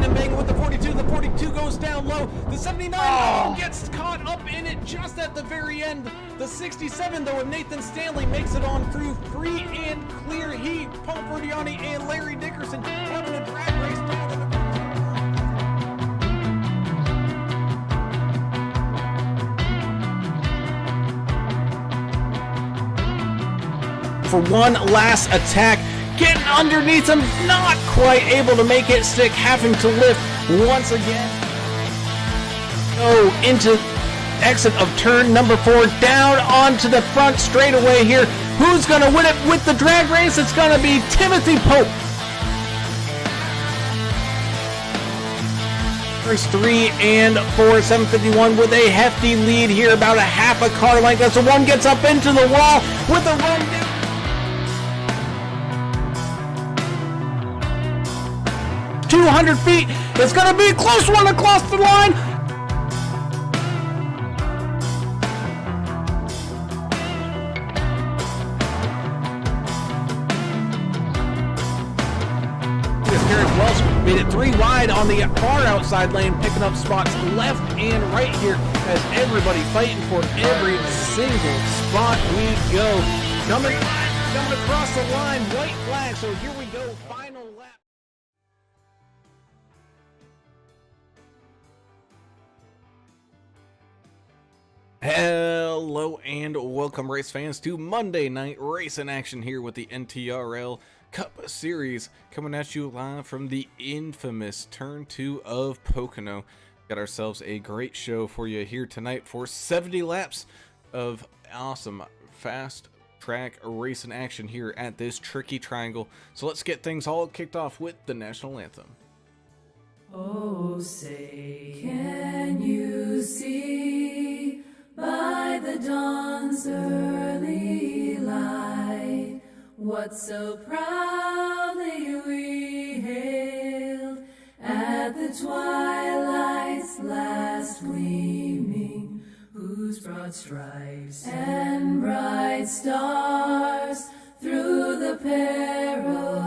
Nathan banging with the 42. The 42 goes down low. The 79 gets caught up in it just at the very end. The 67, though, of Nathan Stanley makes it on through free and clear. He, Paul Ferdiani, and Larry Dickerson having a drag race. For one last attack, getting underneath him, not quite able to make it stick, having to lift once again. Go into exit of turn number 4, down onto the front straightaway here. Who's going to win it with the drag race? It's going to be Timothy Pope. First 3 and 4, 751 with a hefty lead here, about a half a car length as the one gets up into the wall with a run down. 200 feet. It's going to be a close one across the line. Garrett Welsh made it 3 wide on the far outside lane, picking up spots left and right here as everybody fighting for every single spot we go. Coming across the line, white flag. So here we go, final lap. Hello and welcome, race fans, to Monday Night Racing Action here with the NTRL Cup Series, coming at you live from the infamous Turn 2 of Pocono. Got ourselves a great show for you here tonight for 70 laps of awesome fast track racing action here at this tricky triangle. So let's get things all kicked off with the national anthem. Oh, say, can you see by the dawn's early light what so proudly we hailed at the twilight's last gleaming, whose broad stripes and bright stars through the perilous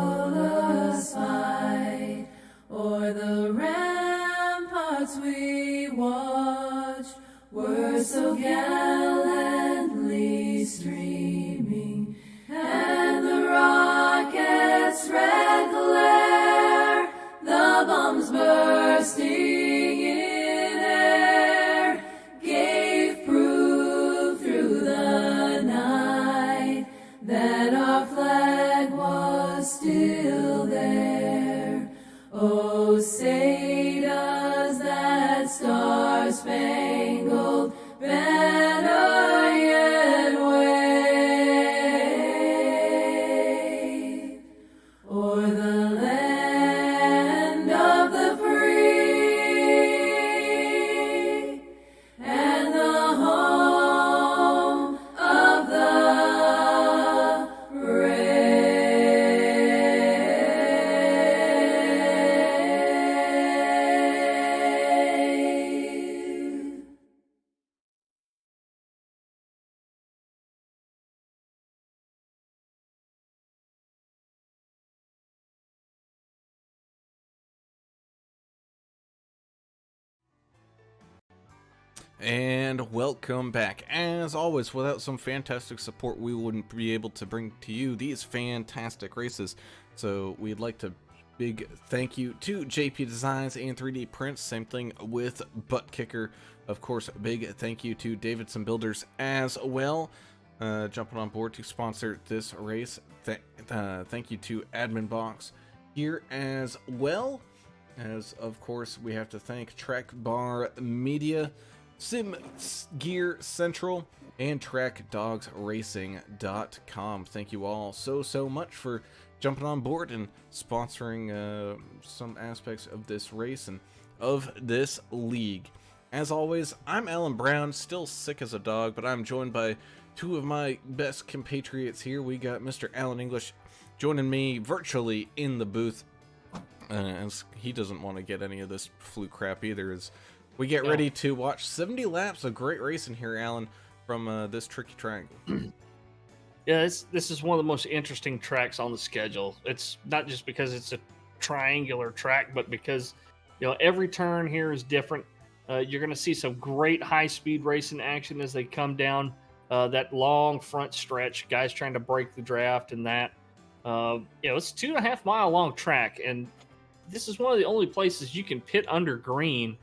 fight o'er the ramparts we watched were so gallantly streaming, and the rocket's red glare, the bombs bursting in air, gave proof through the night that our flag was still there. Oh, say does that star-spangled banner yet wave o'er the land of the free and the home of the brave? And welcome back. As always, without some fantastic support, we wouldn't be able to bring to you these fantastic races. So we'd like to big thank you to JP Designs and 3D Prints. Same thing with ButtKicker. Of course, big thank you to Davidson Builders as well, jumping on board to sponsor this race. Thank you to AdminBoxx here as well. As of course, we have to thank Track Bar Media, Sim Gear Central, and TrackDogsRacing.com. Thank you all so much for jumping on board and sponsoring some aspects of this race and of this league. As always, I'm Alan Brown, still sick as a dog, but I'm joined by two of my best compatriots here. We got Mr. Alan English joining me virtually in the booth, as he doesn't want to get any of this flu crap either, as we get ready to watch 70 laps of great racing here, Alan, from this tricky triangle. Yeah, this is one of the most interesting tracks on the schedule. It's not just because it's a triangular track, but because every turn here is different. You're going to see some great high-speed racing action as they come down that long front stretch. Guys trying to break the draft and that. It's a 2.5 mile long track, and this is one of the only places you can pit under green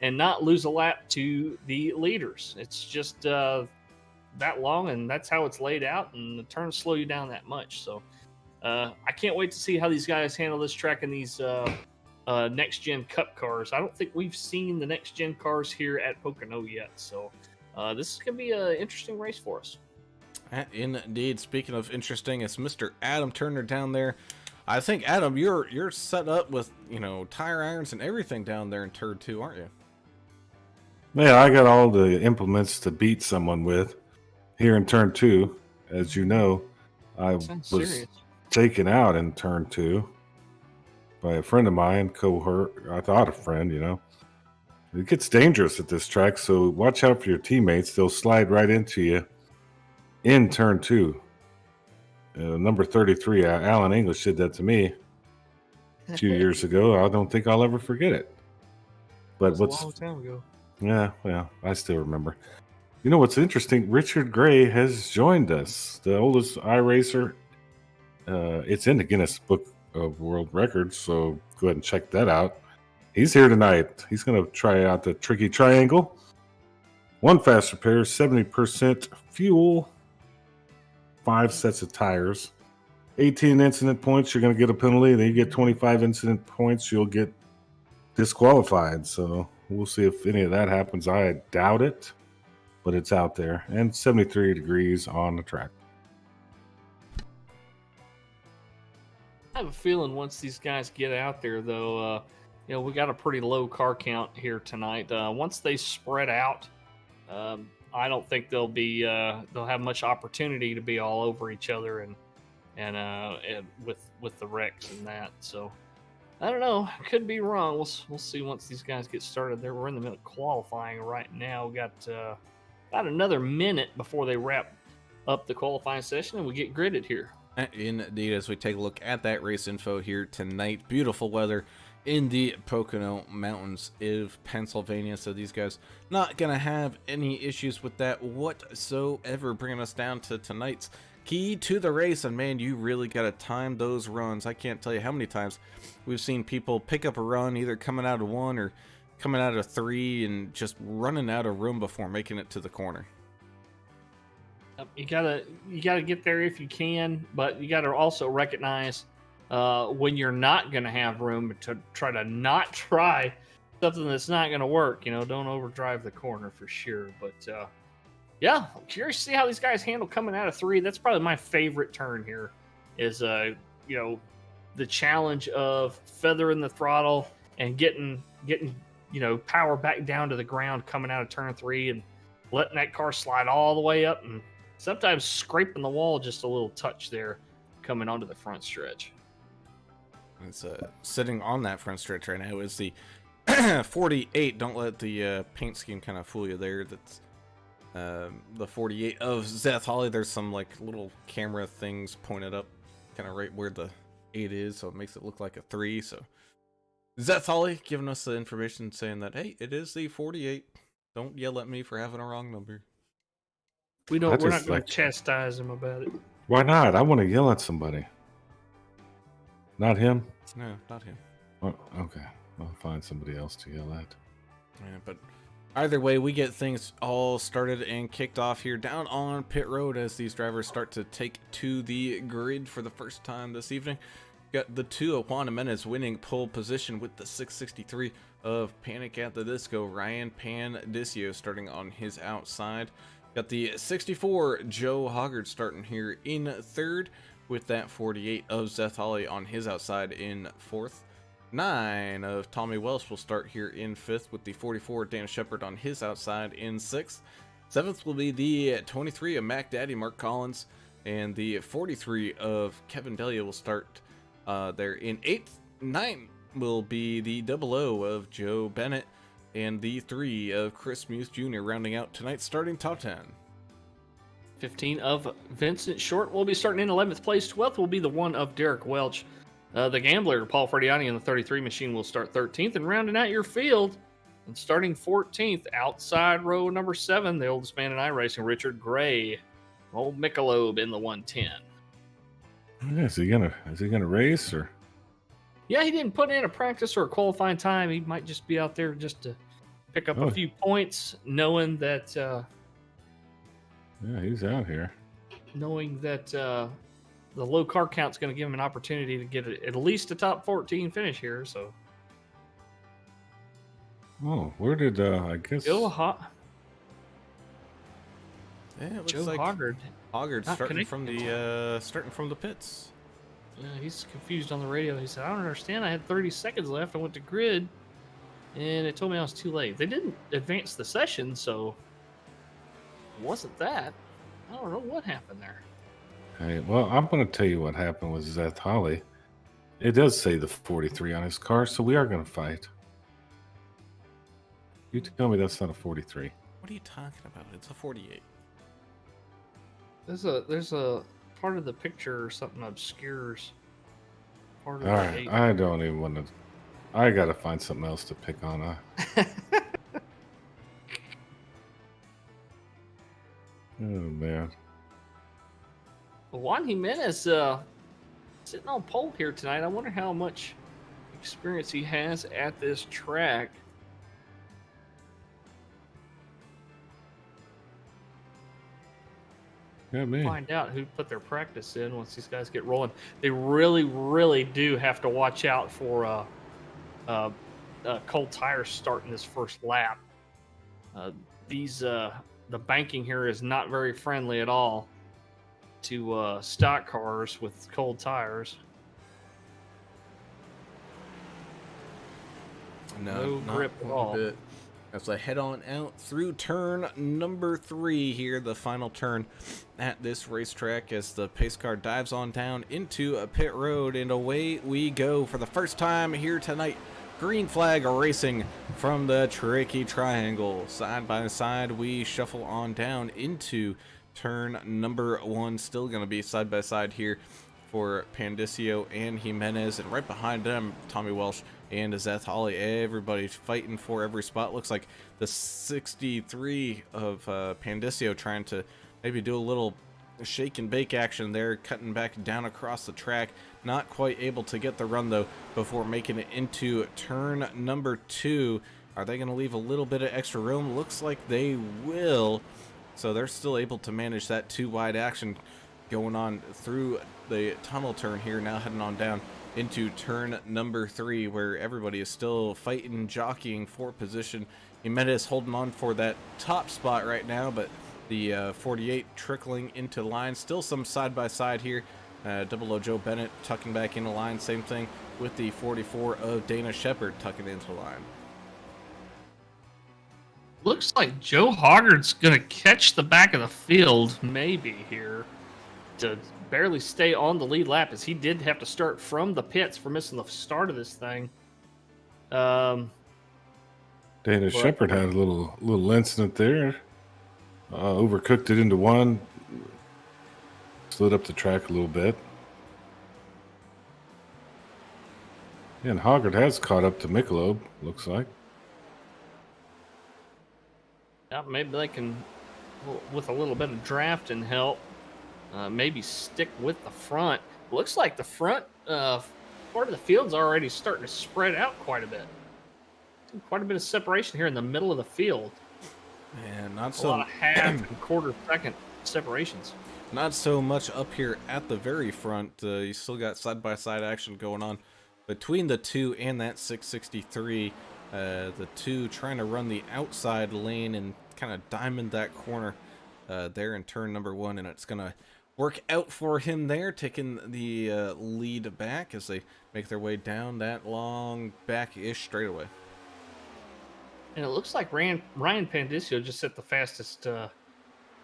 and not lose a lap to the leaders. It's just that long, and that's how it's laid out, and the turns slow you down that much. So I can't wait to see how these guys handle this track in these next gen cup cars. I don't think we've seen the next gen cars here at Pocono yet, so this is gonna be an interesting race for us. Indeed. Speaking of interesting, it's Mr. Adam Turner down there. I think, Adam, you're set up with tire irons and everything down there in turn 2, aren't you? Yeah, I got all the implements to beat someone with here in turn 2. As you know, I Sounds was serious. taken out in turn 2 by a friend of mine, cohort. I thought a friend, It gets dangerous at this track, so watch out for your teammates. They'll slide right into you in turn 2. Number 33, Alan English did that to me a few years ago. I don't think I'll ever forget it. But That was a long time ago. Yeah, well, I still remember. You know what's interesting? Richard Gray has joined us, the oldest iRacer. It's in the Guinness Book of World Records, so go ahead and check that out. He's here tonight. He's going to try out the Tricky Triangle. 1 fast repair, 70% fuel, 5 sets of tires, 18 incident points, you're going to get a penalty. Then you get 25 incident points, you'll get disqualified. So we'll see if any of that happens. I doubt it, but it's out there. And 73 degrees on the track. I have a feeling once these guys get out there, though, we got a pretty low car count here tonight. Once they spread out, I don't think they'll have much opportunity to be all over each other and with the wrecks and that. So I don't know. Could be wrong. We'll see once these guys get started. We're in the middle of qualifying right now. We got about another minute before they wrap up the qualifying session and we get gridded here. Indeed, as we take a look at that race info here tonight, beautiful weather in the Pocono Mountains of Pennsylvania, so these guys not gonna have any issues with that whatsoever. Bringing us down to tonight's key to the race, and man, you really gotta time those runs. I can't tell you how many times we've seen people pick up a run either coming out of 1 or coming out of 3 and just running out of room before making it to the corner. You gotta get there if you can, but you gotta also recognize when you're not gonna have room to try to not try something that's not gonna work. Don't overdrive the corner for sure. But yeah, I'm curious to see how these guys handle coming out of 3. That's probably my favorite turn here. Is the challenge of feathering the throttle and getting power back down to the ground coming out of turn 3 and letting that car slide all the way up and sometimes scraping the wall just a little touch there coming onto the front stretch. It's sitting on that front stretch right now is the 48. Don't let the paint scheme kind of fool you there. That's the 48 of Seth Hawley. There's some like little camera things pointed up kind of right where the 8 is, so it makes it look like a 3. So Seth Hawley giving us the information saying that, hey, it is the 48. Don't yell at me for having a wrong number. We're not going to chastise him about it. Why not? I want to yell at somebody. Not him? No, not him. Oh, okay. I'll find somebody else to yell at. Yeah, but either way, we get things all started and kicked off here down on pit road as these drivers start to take to the grid for the first time this evening. Got the 2 of Juan Jimenez winning pole position with the 663 of Panic at the Disco. Ryan Pandicio starting on his outside. Got the 64 Joe Hoggard starting here in 3rd with that 48 of Seth Hawley on his outside in 4th. 9 of Tommy Welsh will start here in 5th with the 44 Dan Shepard on his outside in 6th. 7th will be the 23 of Mac Daddy Mark Collins, and the 43 of Kevin Delia will start there in 8th. 9 will be the 00 of Joe Bennett, and the 3 of Chris Muse Jr. rounding out tonight's starting top 10. 15 of Vincent Short will be starting in 11th place. 12th will be the 1 of Derek Welch. The Gambler, Paul Ferdiani, in the 33 machine will start 13th, and rounding out your field and starting 14th, outside row number 7, the oldest man in iRacing, Richard Gray, old Michelob in the 110. Yeah, is he gonna race or? Yeah, he didn't put in a practice or a qualifying time. He might just be out there just to pick up a few points, knowing that Yeah, he's out here. The low car count's going to give him an opportunity to get at least a top 14 finish here. So, Oh, where did I guess? Joe Yeah, it looks Joe like Hoggard. Hoggard's not starting connected. from the pits. He's confused on the radio. He said, "I don't understand. I had 30 seconds left. I went to grid, and it told me I was too late. They didn't advance the session, so it wasn't that. I don't know what happened there." Hey, well, I'm going to tell you what happened with Zeth Holly. It does say the 43 on his car, so we are going to fight. You tell me that's not a 43. What are you talking about? It's a 48. There's a part of the picture or something obscures part of All the right, date. I don't even want to. I got to find something else to pick on. Oh, man. Juan Jimenez sitting on pole here tonight. I wonder how much experience he has at this track. Yeah, man. Find out who put their practice in once these guys get rolling. They really, really do have to watch out for cold tires starting this first lap. The banking here is not very friendly at all to stock cars with cold tires. No grip at all. Bit. As I head on out through turn number 3 here, the final turn at this racetrack, as the pace car dives on down into a pit road, and away we go for the first time here tonight. Green flag racing from the Tricky Triangle. Side by side, we shuffle on down into turn number 1. Still going to be side by side here for Pandicio and Jimenez, and right behind them, Tommy Welsh and Zeth Holly. Everybody's fighting for every spot. Looks like the 63 of Pandicio trying to maybe do a little shake and bake action there, cutting back down across the track. Not quite able to get the run though before making it into turn number 2. Are they going to leave a little bit of extra room? Looks like they will. So they're still able to manage that 2 wide action going on through the tunnel turn here, now heading on down into turn number 3, where everybody is still fighting, jockeying for position. Jimenez holding on for that top spot right now, but the 48 trickling into line. Still some side-by-side here. Double O Joe Bennett tucking back into line. Same thing with the 44 of Dana Shepard tucking into line. Looks like Joe Hoggard's going to catch the back of the field, maybe here, to barely stay on the lead lap, as he did have to start from the pits for missing the start of this thing. Dana Shepard had a little incident there. Overcooked it into one. Slid up the track a little bit. Yeah, and Hoggard has caught up to Michelob, looks like. Yeah, maybe they can, with a little bit of drafting help, maybe stick with the front. Looks like the front part of the field's already starting to spread out quite a bit. Quite a bit of separation here in the middle of the field. And not A so lot of half and quarter second separations. Not so much up here at the very front. You still got side-by-side action going on between the 2 and that 663. The 2 trying to run the outside lane and kind of diamond that corner there in turn number 1, and it's going to work out for him there, taking the lead back as they make their way down that long back-ish straightaway. And it looks like Ryan Pandicio just set the fastest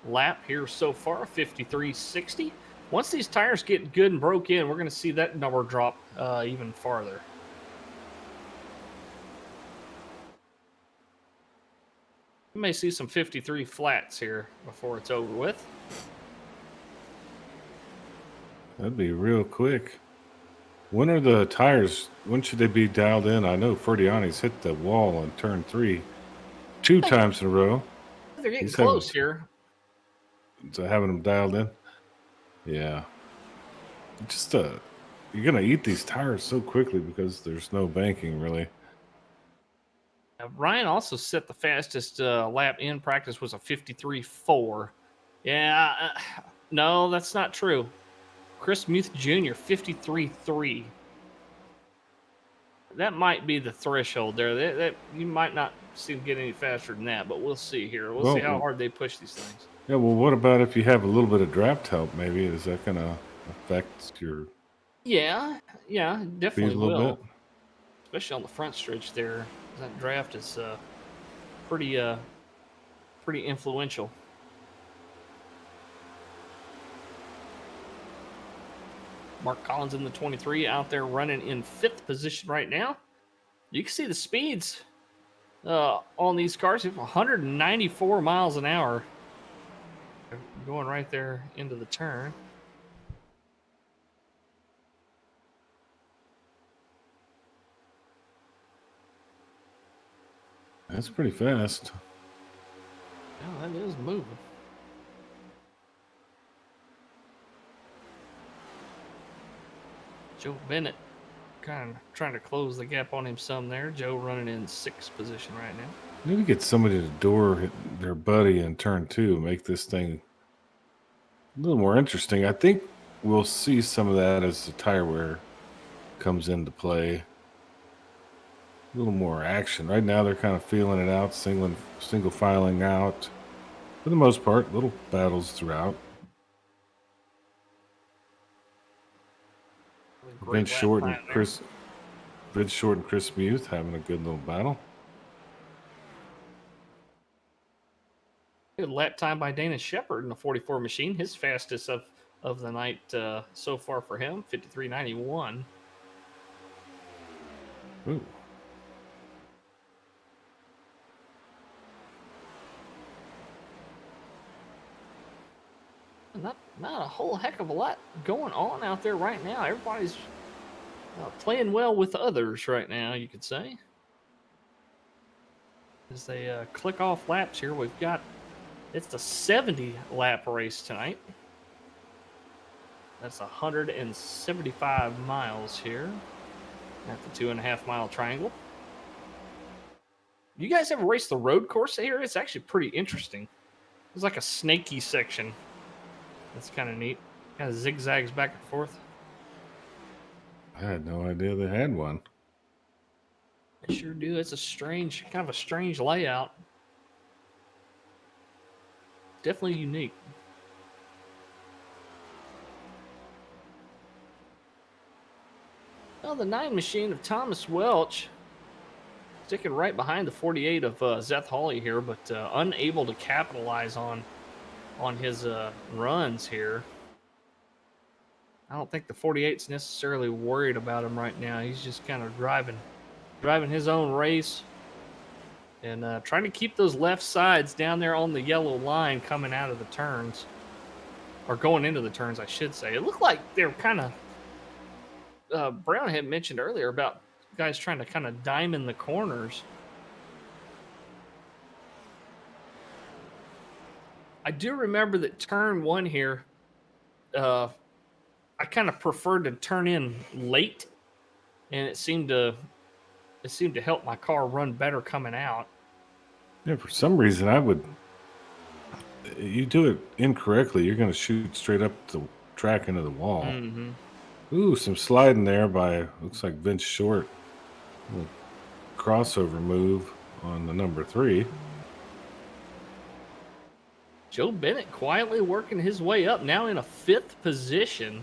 lap here so far, 53.60. Once these tires get good and broke in, we're going to see that number drop even farther. We may see some 53 flats here before it's over with. That'd be real quick. When are the tires? When should they be dialed in? I know Ferdiani's hit the wall on turn 3 2 times in a row. They're getting He's close here. having them dialed in. Yeah. Just you're gonna eat these tires so quickly because there's no banking really. Ryan also set the fastest lap in practice was a 53.4. Yeah, no, that's not true. Chris Muth Jr. 53.3. That might be the threshold there. That you might not see them get any faster than that, but we'll see here. We'll see how hard they push these things. Yeah, well, what about if you have a little bit of draft help? Maybe is that gonna affect your Yeah, definitely speed a little will. Especially on the front stretch there. That draft is pretty influential. Mark Collins in the 23 out there running in 5th position right now. You can see the speeds on these cars. 194 miles an hour. Going right there into the turn. That's pretty fast. Yeah, that is moving. Joe Bennett kind of trying to close the gap on him some there. Joe running in 6th position right now. Need to get somebody to door their buddy in turn 2, make this thing a little more interesting. I think we'll see some of that as the tire wear comes into play. A little more action. Right now they're kind of feeling it out, single filing out. For the most part, little battles throughout. Vince Short and Chris Muth having a good little battle. Good lap time by Dana Shepard in the 44 machine. His fastest of the night so far for him, 53.91. Ooh. Not a whole heck of a lot going on out there right now. Everybody's playing well with others right now, you could say. As they click off laps here, we've got, it's the 70 lap race tonight. That's 175 miles here at the 2.5 mile triangle. You guys ever raced the road course here? It's actually pretty interesting. It's like a snaky section. That's kind of neat. Kind of zigzags back and forth. I had no idea they had one. They sure do. It's a kind of a strange layout. Definitely unique. Well, the 9 machine of Thomas Welch sticking right behind the 48 of Seth Hawley here, but unable to capitalize on his runs here. I don't think the 48's necessarily worried about him right now. He's just kind of driving his own race and trying to keep those left sides down there on the yellow line coming out of the turns, or going into the turns, I should say. It looked like they were kind of Brown had mentioned earlier about guys trying to kind of diamond the corners. I do remember that turn 1 here, I kind of preferred to turn in late, and it seemed to help my car run better coming out. Yeah, for some reason you do it incorrectly, you're going to shoot straight up the track into the wall. Mm-hmm. Ooh, some sliding there by, looks like Vince Short. Little crossover move on the number 3. Joe Bennett quietly working his way up, now in a 5th position.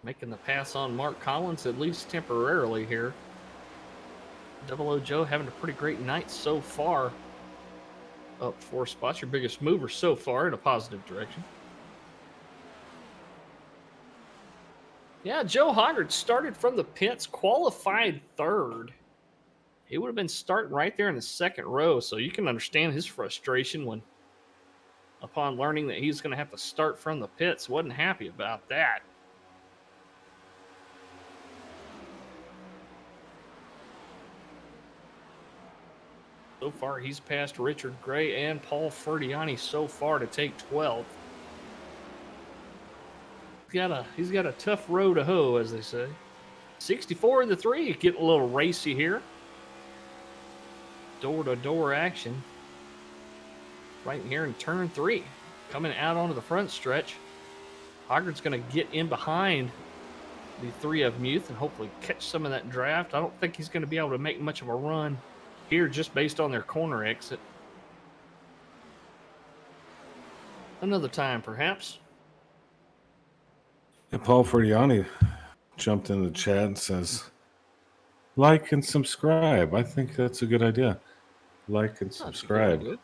Making the pass on Mark Collins, at least temporarily here. Double O Joe having a pretty great night so far. Up 4 spots, your biggest mover so far in a positive direction. Yeah, Joe Hoggard started from the pits, qualified 3rd. He would have been starting right there in the 2nd row, so you can understand his frustration when upon learning that he's going to have to start from the pits. Wasn't happy about that. So far, he's passed Richard Gray and Paul Ferdiani so far to take 12th. He's got a tough row to hoe, as they say. 64 in the 3, getting a little racy here. Door-to-door action. Right here in turn 3. Coming out onto the front stretch. Hoggard's going to get in behind the 3 of Muth and hopefully catch some of that draft. I don't think he's going to be able to make much of a run here just based on their corner exit. Another time, perhaps. And Paul Ferdiani jumped in the chat and says, like and subscribe. I think that's a good idea. Like and subscribe. Good.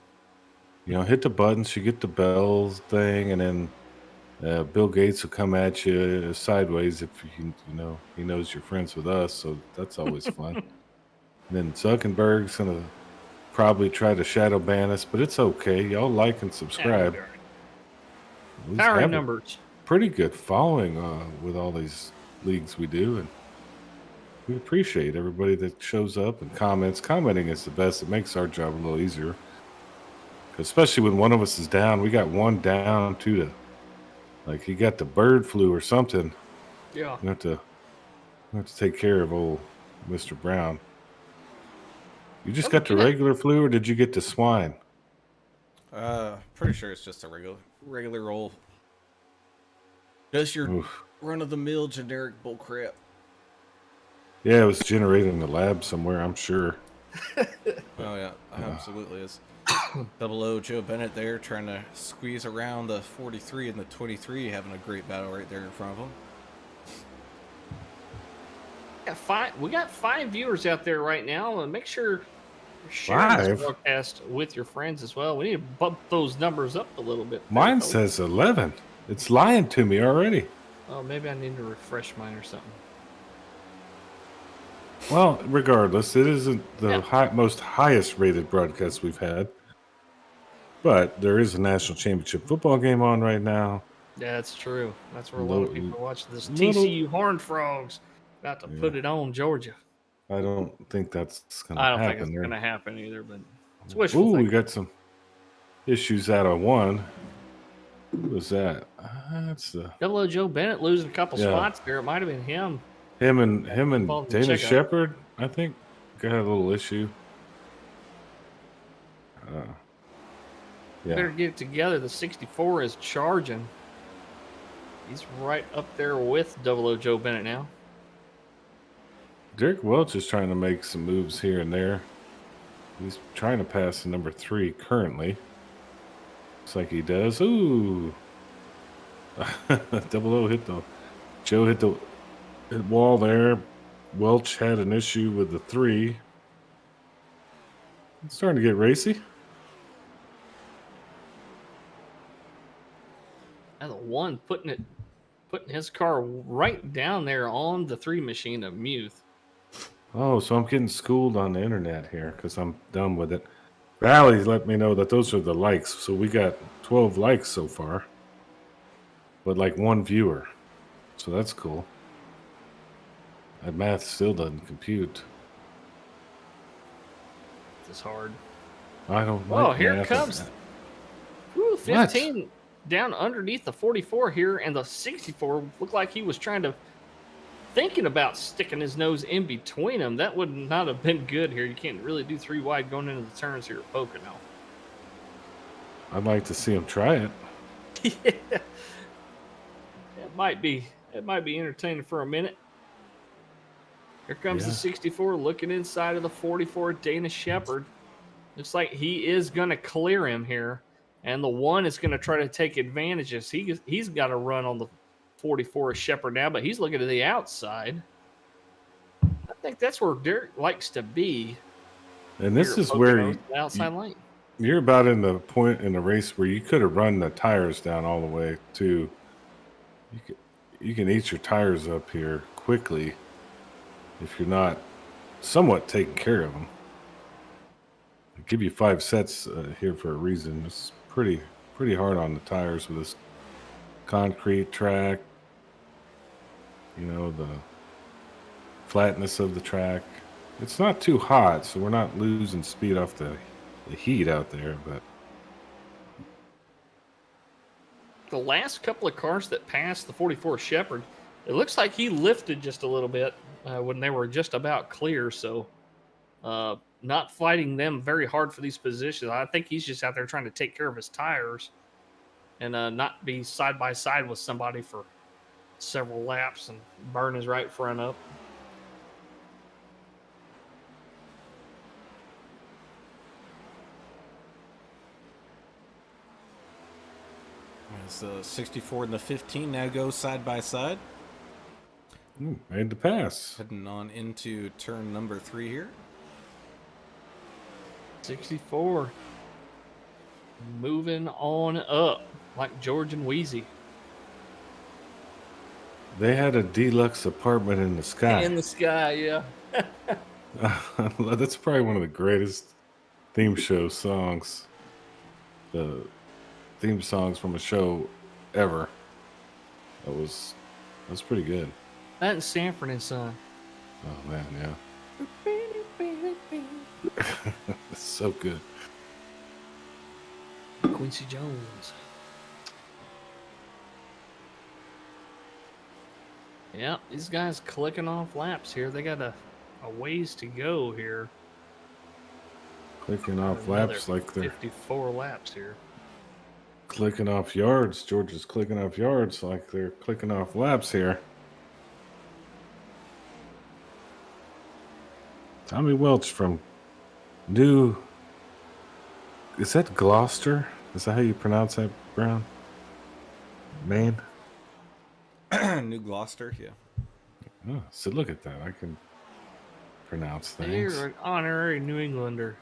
You know, hit the buttons, you get the bells thing, and then Bill Gates will come at you sideways if you know he knows you're friends with us, so that's always fun. And then Zuckerberg's gonna probably try to shadow ban us, but it's okay. Y'all like and subscribe. We Power have numbers. a pretty good following with all these leagues we do, and we appreciate everybody that shows up and comments. Commenting is the best. It makes our job a little easier. Especially when one of us is down. We got one down, too. Like he got the bird flu or something. Yeah. We have to take care of old Mr. Brown. You just got the regular flu, or did you get the swine? Pretty sure it's just a regular old. Just your run-of-the-mill generic bullcrap. Yeah, it was generated in the lab somewhere, I'm sure. Oh yeah, absolutely is. Double O Joe Bennett there trying to squeeze around the 43 and the 23, having a great battle right there in front of him. We got 5 viewers out there right now, and make sure you're sharing this broadcast with your friends as well. We need to bump those numbers up a little bit. Mine says 11. It's lying to me already. Oh, maybe I need to refresh mine or something. Well, regardless, it isn't the most highest rated broadcast we've had. But there is a national championship football game on right now. Yeah, that's true. That's where a lot of people are watching this. TCU Horned Frogs about to put it on Georgia. I don't think that's going to happen. I don't think it's going to happen either, but it's wishful thinking. We got some issues out on one. Who was that? That's the Double O Joe Bennett losing a couple spots there. It might have been him. Him and Dana Shepard, I think, got a little issue. Better get it together. The 64 is charging. He's right up there with Double O Joe Bennett now. Derek Welch is trying to make some moves here and there. He's trying to pass the number 3 currently. Looks like he does. Ooh. Double O hit the wall there. Welch had an issue with the 3. It's starting to get racy. And the 1 putting his car right down there on the 3 machine of Muth. Oh, so I'm getting schooled on the internet here because I'm done with it. Valley let me know that those are the likes. So we got 12 likes so far. But like 1 viewer. So that's cool. That math still doesn't compute. It's hard. I don't Oh, like here math. comes 15 what? Down underneath the 44 here, and the 64 looked like he was thinking about sticking his nose in between them. That would not have been good here. You can't really do 3 wide going into the turns here at Pocono. I'd like to see him try it. Yeah. It might be entertaining for a minute. Here comes the 64 looking inside of the 44, Dana Shepard. Looks like he is going to clear him here. And the 1 is going to try to take advantages. He's got to run on the 44 Shepard now, but he's looking to the outside. I think that's where Derek likes to be. And this is where the outside lane. You're about in the point in the race where you could have run the tires down all the way to. You can eat your tires up here quickly if you're not somewhat taking care of them. I give you 5 sets here for a reason. It's pretty pretty hard on the tires with this concrete track. You know, the flatness of the track. It's not too hot, so we're not losing speed off the heat out there, but The last couple of cars that passed the 44 Shepherd, it looks like he lifted just a little bit when they were just about clear. So not fighting them very hard for these positions. I think he's just out there trying to take care of his tires and not be side by side with somebody for several laps and burn his right front up. As the 64 and the 15 now go side by side. made the pass. Heading on into turn number 3 here. 64. Moving on up like George and Wheezy. They had a deluxe apartment in the sky. In the sky, yeah. That's probably one of the greatest theme show songs. The theme songs from a show ever. That was pretty good. That and Sanford and Son. Oh man, yeah. It's so good. Quincy Jones. Yeah, these guys clicking off laps here. They got a ways to go here. Clicking off Another laps like they're 54 laps here. clicking off yards. George is clicking off yards like they're clicking off laps here. Tommy Welch from New... Is that Gloucester? Is that how you pronounce that, Brown? Maine? New Gloucester, yeah. Oh, so look at that. I can pronounce things. You're an honorary New Englander.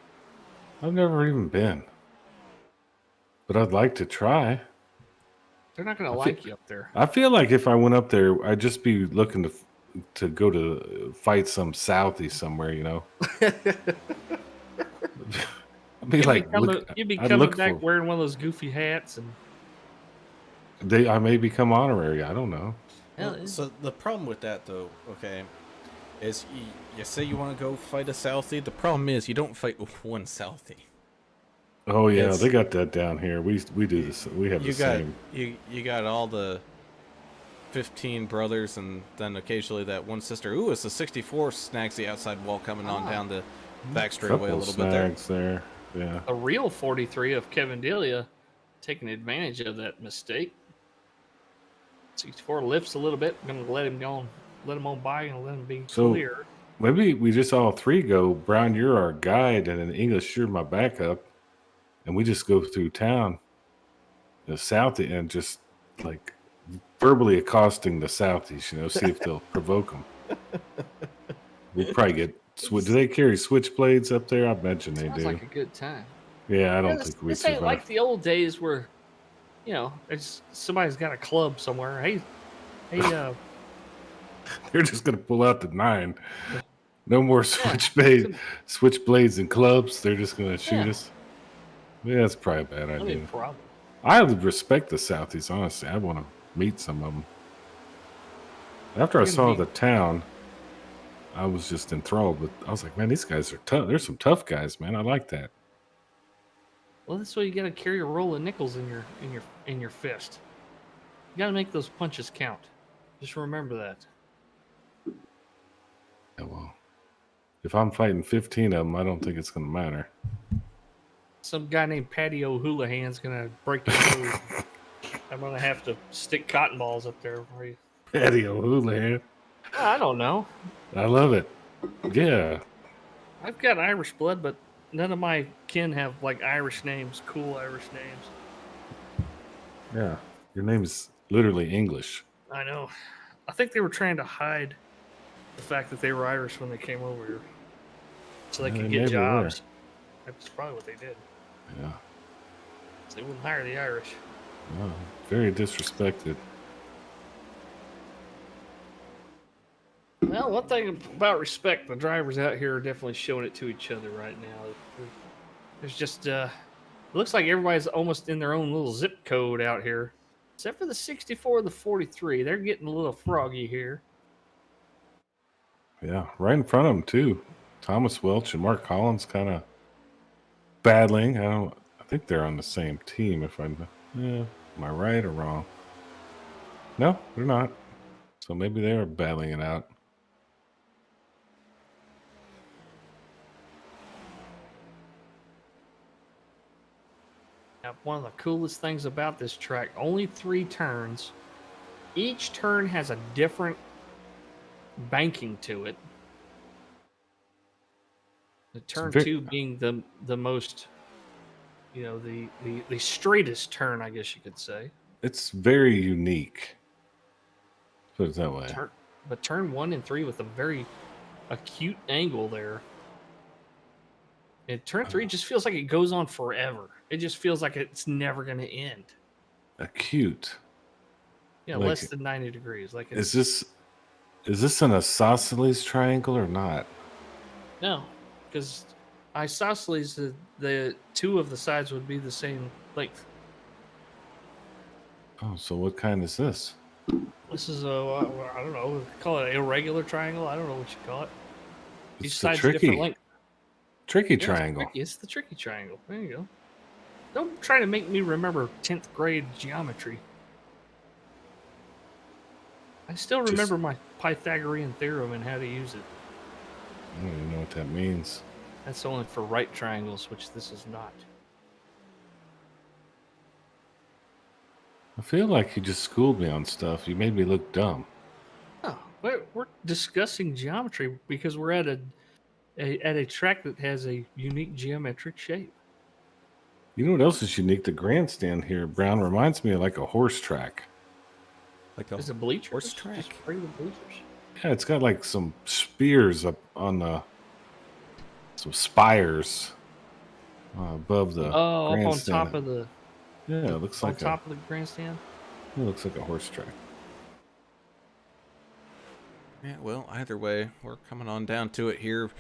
I've never even been. But I'd like to try. They're not going to like you up there. I feel like if I went up there, I'd just be looking to go to fight some Southie somewhere, you know? I'd be like, you'd be I'd coming look back for- wearing one of those goofy hats. And I may become honorary. I don't know. Well, so the problem with that, though, okay, is you say you want to go fight a Southie. The problem is you don't fight with one Southie. Oh yeah, It's- they got that down here. We do this. We have the same. You got all the 15 brothers, and then occasionally that one sister. Ooh, it's a 64 snags the outside wall coming on down the back straightaway a Couple little bit there. snags there. Yeah. a real 43 of Kevin Delia taking advantage of that mistake. 64 lifts a little bit. I'm going to let him go, let him on by and let him be So- clear. Maybe we just all three go. Brown, you're our guide, and in English, you're my backup, and we just go through town, the Southie, and just like verbally accosting the Southies. You know, see if they'll provoke them. We'll probably get. Do they carry switchblades up there? I imagine they Sounds do. like a good time. Yeah, I don't This think we ain't survive. like the old days where, it's somebody's got a club somewhere. Hey, They're just gonna pull out the 9. No more switchblades and clubs. They're just gonna shoot Yeah. us. Yeah, that's probably a bad no idea. problem. I respect the Southies, honestly. I want to meet some of them. After I You're gonna saw be- the town, I was just enthralled. But I was like, man, these guys are tough. There's some tough guys, man. I like that. Well, that's why you got to carry a roll of nickels in your fist. You got to make those punches count. Just remember that. Yeah, well, if I'm fighting 15 of them, I don't think it's going to matter. Some guy named Patty O'Houlihan's gonna break your nose. I'm gonna have to stick cotton balls up there for you. Patty O'Houlihan. I don't know. I love it. Yeah. I've got Irish blood, but none of my kin have like Irish names, cool Irish names. Yeah. Your name is literally English. I know. I think they were trying to hide the fact that they were Irish when they came over here, so they could They get maybe were. jobs. That's probably what they did. Yeah. They wouldn't hire the Irish. Wow. Very disrespected. Well, one thing about respect, the drivers out here are definitely showing it to each other right now. There's just It looks like everybody's almost in their own little zip code out here, except for the 64 and the 43. They're getting a little froggy here. Yeah, right in front of him too. Thomas Welch and Mark Collins kind of battling. I think they're on the same team. Am I right or wrong? No, they're not. So maybe they are battling it out. Now, one of the coolest things about this track, only 3 turns. Each turn has a different banking to it. The turn 2 being the most, the straightest turn, I guess you could say. It's very unique. Put it that way. But turn 1 and 3 with a very acute angle there. And turn 3 just feels like it goes on forever. It just feels like it's never going to end. Acute. Yeah, like, less than 90 degrees. Like is this an isosceles triangle or not? No, because isosceles, the 2 of the sides would be the same length. Oh, so what kind is this? This is I don't know. Call it an irregular triangle. I don't know what you call it. Each side's different length. Tricky triangle. It's the tricky triangle. There you go. Don't try to make me remember 10th grade geometry. I still remember my Pythagorean theorem and how to use it. I don't even know what that means. That's only for right triangles, which this is not. I feel like you just schooled me on stuff. You made me look dumb. Oh, we're discussing geometry because we're at a track that has a unique geometric shape. You know what else is unique? The grandstand here, Brown, reminds me of like a horse track. Like a bleacher horse track. Just regular bleachers. Yeah, it's got like some spears up on some spires above the grandstand. Up on top of the. Yeah, it looks like on top of the grandstand. It looks like a horse track. Yeah, well, either way, we're coming on down to it here.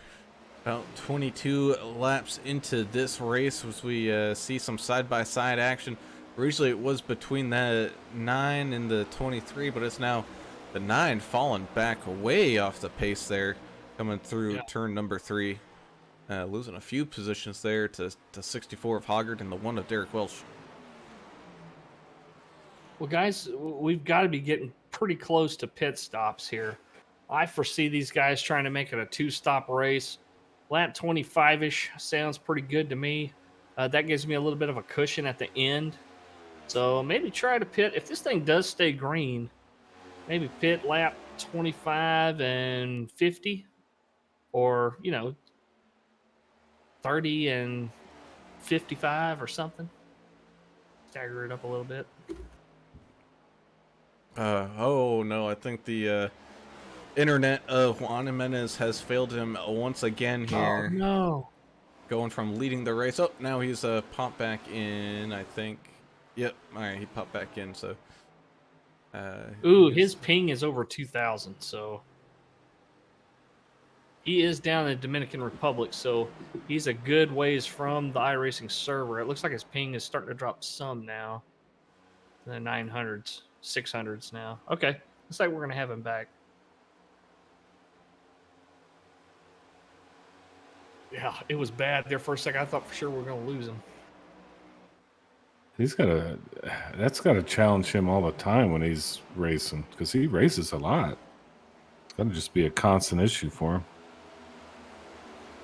About 22 laps into this race as we see some side-by-side action. Originally, it was between the 9 and the 23, but it's now the 9 falling back way off the pace there, coming through turn number 3. Losing a few positions there to 64 of Hoggard and the 1 of Derek Welsh. Well, guys, we've got to be getting pretty close to pit stops here. I foresee these guys trying to make it a 2-stop race. Lap 25-ish sounds pretty good to me. That gives me a little bit of a cushion at the end. So maybe try to pit. If this thing does stay green, maybe pit lap 25 and 50. Or, 30 and 55 or something. Stagger it up a little bit. Oh no, I think the internet of Juan Jimenez has failed him once again here. Oh no. Going from leading the race. Oh, now he's popped back in, I think. Yep, alright, he popped back in, so his ping is over 2,000, so he is down in the Dominican Republic, so he's a good ways from the iRacing server. It looks like his ping is starting to drop some now. The 900s. 600s now. Okay. Looks like we're going to have him back. Yeah, it was bad there for a second. I thought for sure we were going to lose him. That's got to challenge him all the time when he's racing, because he races a lot. It's got to just be a constant issue for him.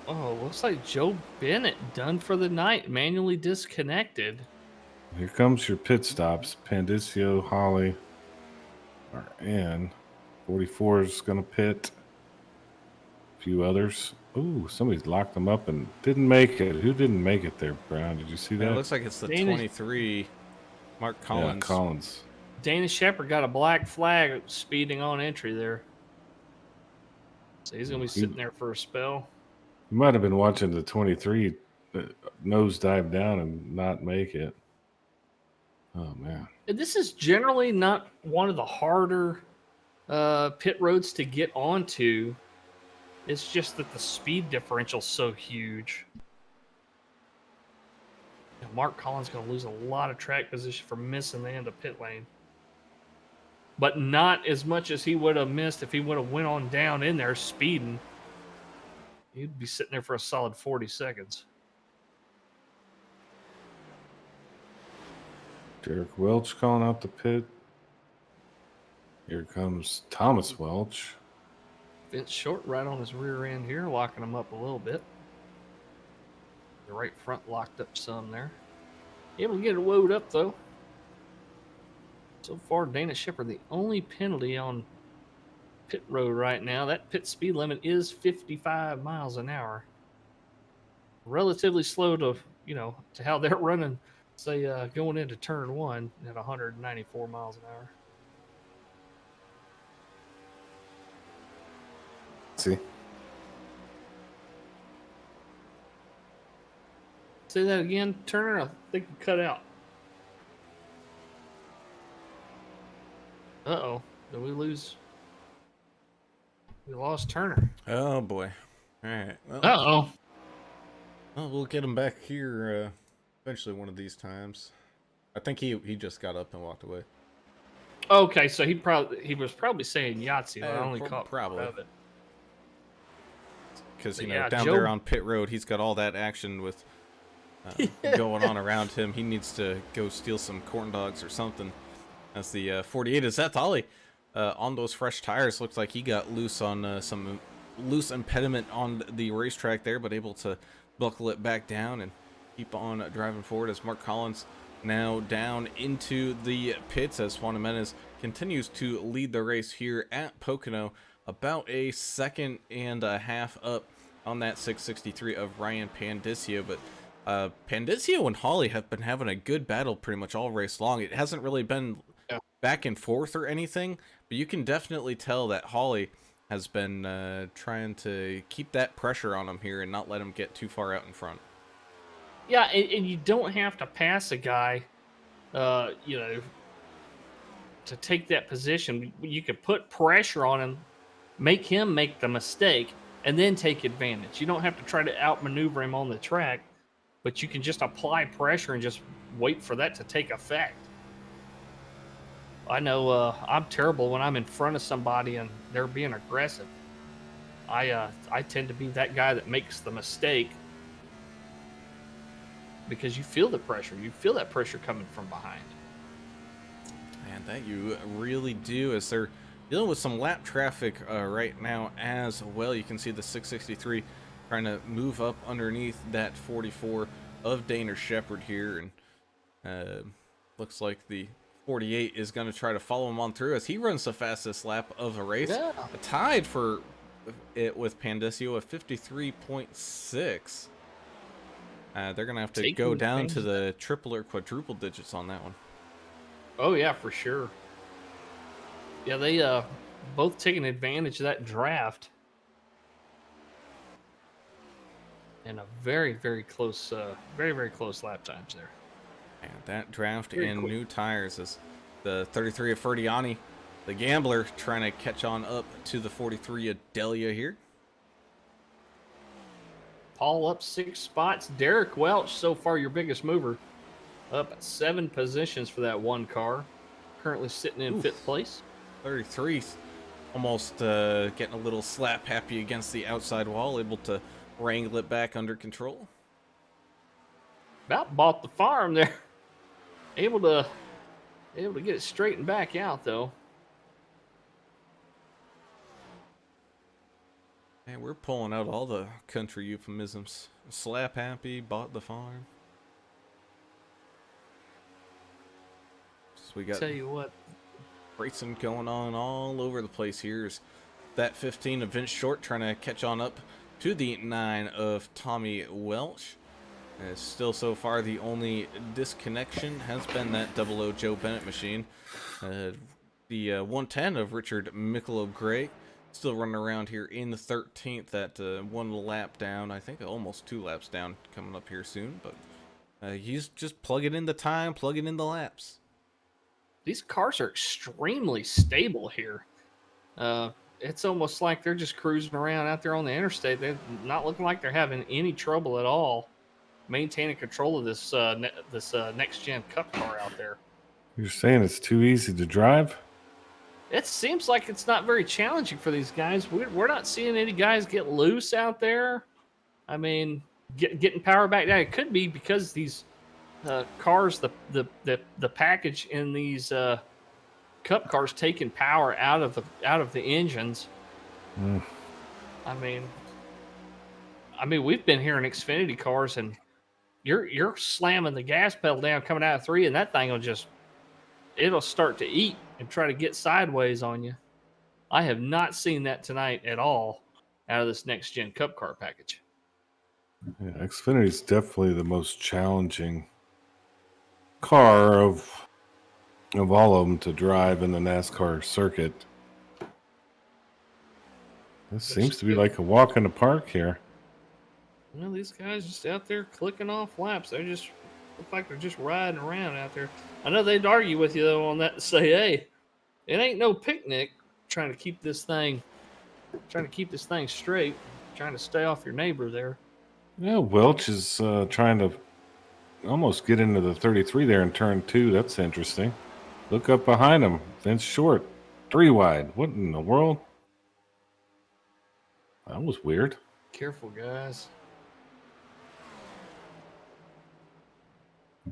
Oh, looks like Joe Bennett done for the night, manually disconnected. Here comes your pit stops. Pandicio, Holly are in. 44 is going to pit. A few others. Ooh, somebody's locked them up and didn't make it. Who didn't make it there, Brown? Did you see that? It looks like it's the 23, Mark Collins. Yeah, Collins. Dana Shepard got a black flag speeding on entry there. So he's going to be sitting there for a spell. You might have been watching the 23 nose dive down and not make it. Oh, man. This is generally not one of the harder pit roads to get onto. It's just that the speed differential's so huge. Mark Collins going to lose a lot of track position for missing the end of pit lane. But not as much as he would have missed if he would have went on down in there speeding. He'd be sitting there for a solid 40 seconds. Derek Welch calling out the pit. Here comes Thomas Welch. Vince Short right on his rear end here, locking him up a little bit. The right front locked up some there. Able to get it woed up, though. So far, Dana Shepard, the only penalty on pit road right now. That pit speed limit is 55 miles an hour. Relatively slow to, to how they're running, say, going into turn 1 at 194 miles an hour. See? Say that again, Turner. I think you cut out. Uh-oh. Did we lose? We lost Turner. Oh boy. All right. Well, Uh-oh. well, we'll get him back here eventually one of these times. I think he just got up and walked away. Okay, so he was probably saying Yahtzee. I only caught probably. part of it. Because, Yeah, down Joe- there on pit road, he's got all that action with going on around him. He needs to go steal some corn dogs or something. As the 48 is Seth Ollie on those fresh tires. Looks like he got loose on some loose impediment on the racetrack there, but able to buckle it back down and keep on driving forward as Mark Collins now down into the pits as Juan Jimenez continues to lead the race here at Pocono. About a second and a half up on that 663 of Ryan Pandicio, but Pandicio and Hawley have been having a good battle pretty much all race long. It hasn't really been back and forth or anything, but you can definitely tell that Hawley has been trying to keep that pressure on him here and not let him get too far out in front. Yeah, and you don't have to pass a guy, to take that position. You could put pressure on him, make him make the mistake, and then take advantage. You don't have to try to outmaneuver him on the track, but you can just apply pressure and just wait for that to take effect. I know I'm terrible when I'm in front of somebody and they're being aggressive. I tend to be that guy that makes the mistake because you feel the pressure. You feel that pressure coming from behind. And that you really do, as they're dealing with some lap traffic right now as well. You can see the 663 trying to move up underneath that 44 of Dana Shepard here, and looks like the 48 is going to try to follow him on through as he runs the fastest lap of the race. Yeah. Tied for it with Pandicio at 53.6. They're going to have to go down to the triple or quadruple digits on that one. Oh, yeah, for sure. Yeah, they both taking advantage of that draft. And a very, very close lap times there. And that draft Very and quick. new tires is the 33 of Ferdiani, the gambler, trying to catch on up to the 43 of Delia here. Paul up 6 spots. Derek Welch, so far your biggest mover, up 7 positions for that one car. Currently sitting in 5th place. 33 almost getting a little slap happy against the outside wall, able to wrangle it back under control. About bought the farm there. Able to get it straightened back out though. And we're pulling out all the country euphemisms. Slap happy, bought the farm. So we got Tell you what, racing going on all over the place. Here's that 15 of Vince Short trying to catch on up to the 9 of Tommy Welch. Still so far the only disconnection has been that 00 Joe Bennett machine. The 110 of Richard Michelob Gray still running around here in the 13th at 1 lap down. I think almost 2 laps down coming up here soon. But he's just plugging in the time, plugging in the laps. these cars are extremely stable here. It's almost like they're just cruising around out there on the interstate. They're not looking like they're having any trouble at all. maintaining control of this next gen Cup car out there. You're saying it's too easy to drive? It seems like it's not very challenging for these guys. We're not seeing any guys get loose out there. I mean, getting power back down. It could be because these cars, the package in these Cup cars taking power out of the engines. Mm. I mean, we've been here in Xfinity cars, and you're slamming the gas pedal down coming out of 3, and that thing it'll start to eat and try to get sideways on you. I have not seen that tonight at all out of this next gen Cup car package. Yeah, Xfinity is definitely the most challenging car of all of them to drive in the NASCAR circuit. This seems to be like a walk in the park here. Well, these guys just out there clicking off laps. They just look like they're just riding around out there. I know they'd argue with you though on that to say, hey, it ain't no picnic trying to keep this thing straight, trying to stay off your neighbor there. Yeah, Welch is trying to almost get into the 33 there in turn 2. That's interesting. Look up behind him. Vince Short, 3 wide. What in the world? That was weird. Careful, guys.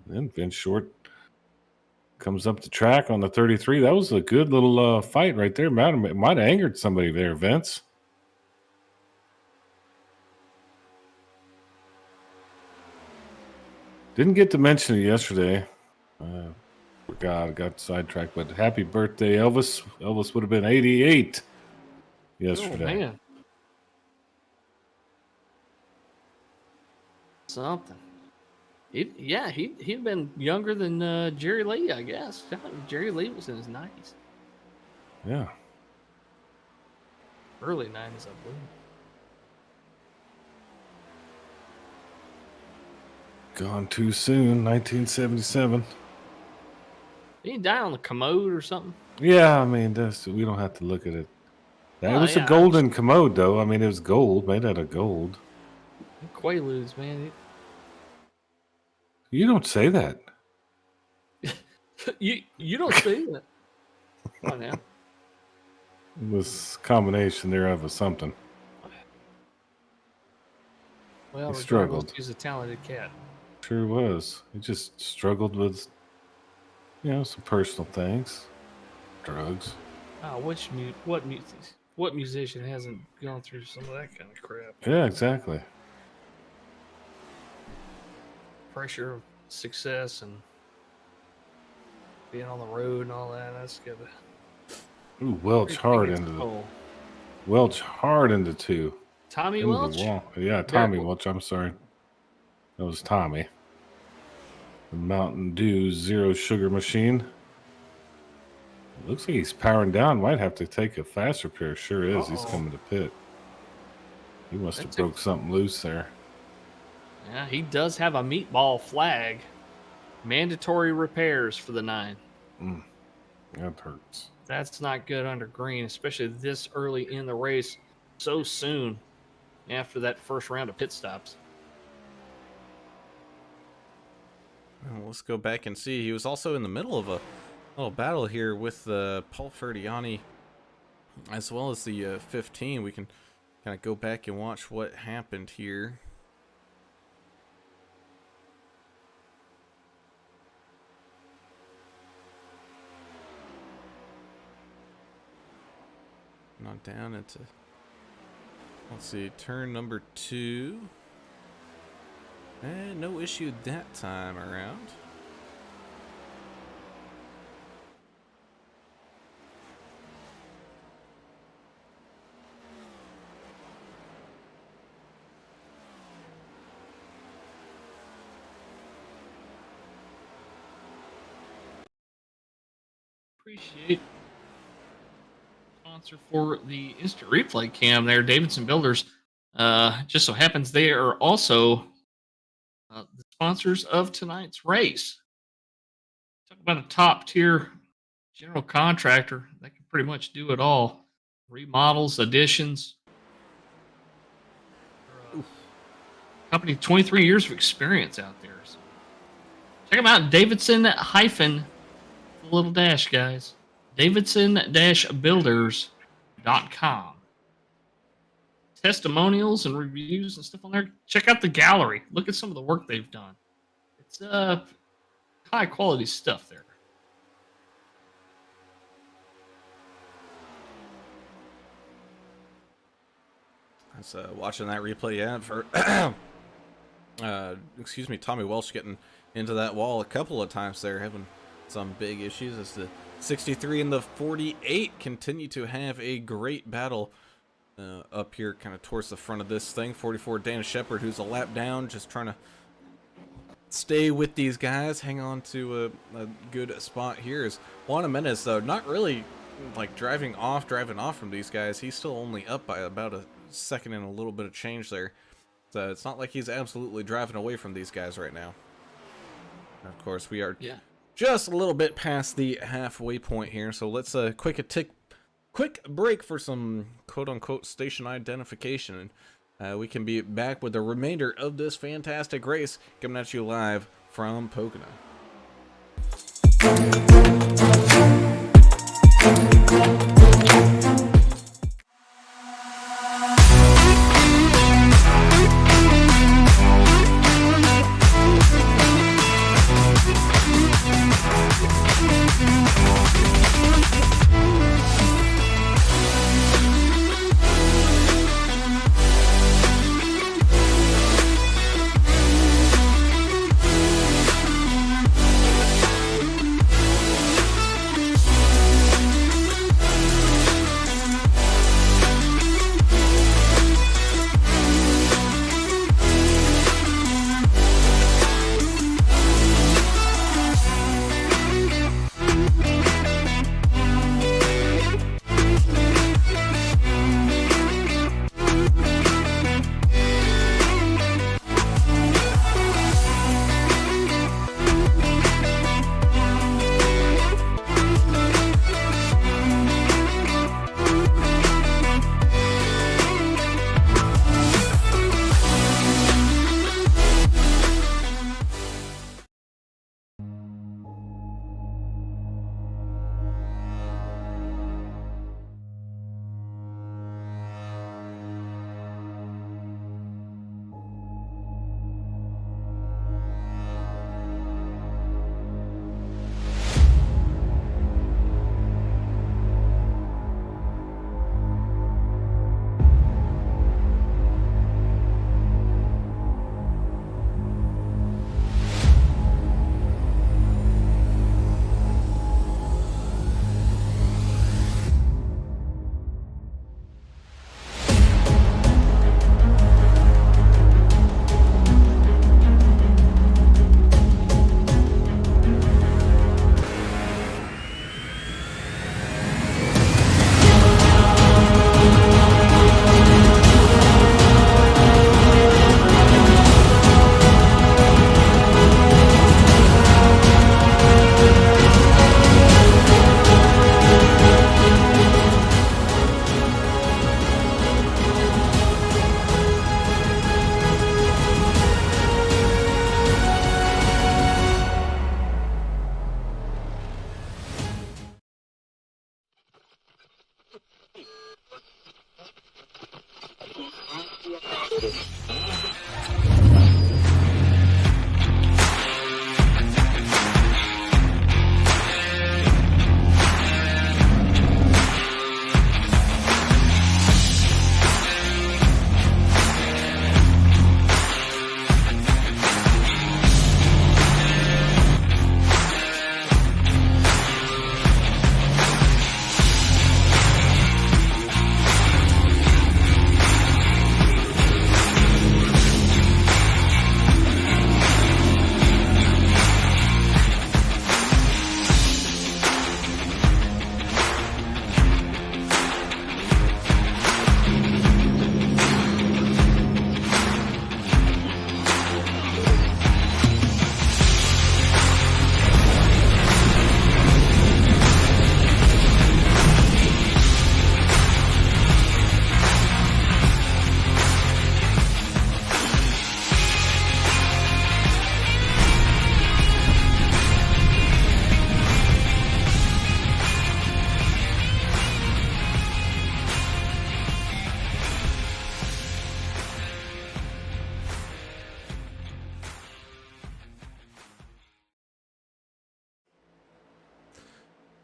Then Vince Short comes up the track on the 33. That was a good little fight right there. It might have angered somebody there, Vince. Didn't get to mention it yesterday. Forgot, I got sidetracked. But happy birthday, Elvis. Elvis would have been 88 yesterday. Oh, man. Something. He'd been younger than Jerry Lee, I guess. Jerry Lee was in his 90s. Yeah. Early 90s, I believe. Gone too soon, 1977. Did he die on the commode or something? Yeah, I mean, we don't have to look at it. It was a golden commode, though. I mean, it was gold, made out of gold. Quaaludes, man. You don't say that. you don't say that. Come on now. It was a combination thereof of something. Well, he struggled. He's a talented cat. Sure was. He just struggled with, some personal things, drugs. Oh, what musician hasn't gone through some of that kind of crap? Yeah, exactly. Pressure of success and being on the road and all that. That's good. Ooh, Welch hard into 2. Tommy Welch? Yeah, Tommy Welch. I'm sorry. That was Tommy. The Mountain Dew Zero Sugar machine. Looks like he's powering down. Might have to take a fast repair. Sure is. He's coming to pit. He must have broke something loose there. Yeah, he does have a meatball flag. Mandatory repairs for the 9. That hurts. That's not good under green, especially this early in the race, so soon after that first round of pit stops. Well, let's go back and see. He was also in the middle of a little battle here with Paul Ferdiani, as well as the 15. We can kind of go back and watch what happened here. Not down into, let's see, turn number 2. And no issue that time around. Appreciate sponsor for the instant replay cam there, Davidson Builders. Just so happens they are also the sponsors of tonight's race. Talk about a top tier general contractor that can pretty much do it all. Remodels, additions. Company 23 years of experience out there. So check them out, Davidson hyphen the little dash, guys. Davidson-builders.com. Testimonials and reviews and stuff on there. Check out the gallery. Look at some of the work they've done. It's high quality stuff there. I was watching that replay, yeah, for excuse me, Tommy Welsh getting into that wall a couple of times there, having some big issues as the 63 and the 48 continue to have a great battle up here kind of towards the front of this thing. 44 Dana Shepard, who's a lap down, just trying to stay with these guys, hang on to a good spot here. Is Juan Jimenez, though, not really like driving off from these guys. He's still only up by about a second and a little bit of change there. So it's not like he's absolutely driving away from these guys right now. And of course, we are just a little bit past the halfway point here. So let's quick break for some quote-unquote station identification. And we can be back with the remainder of this fantastic race coming at you live from Pocono.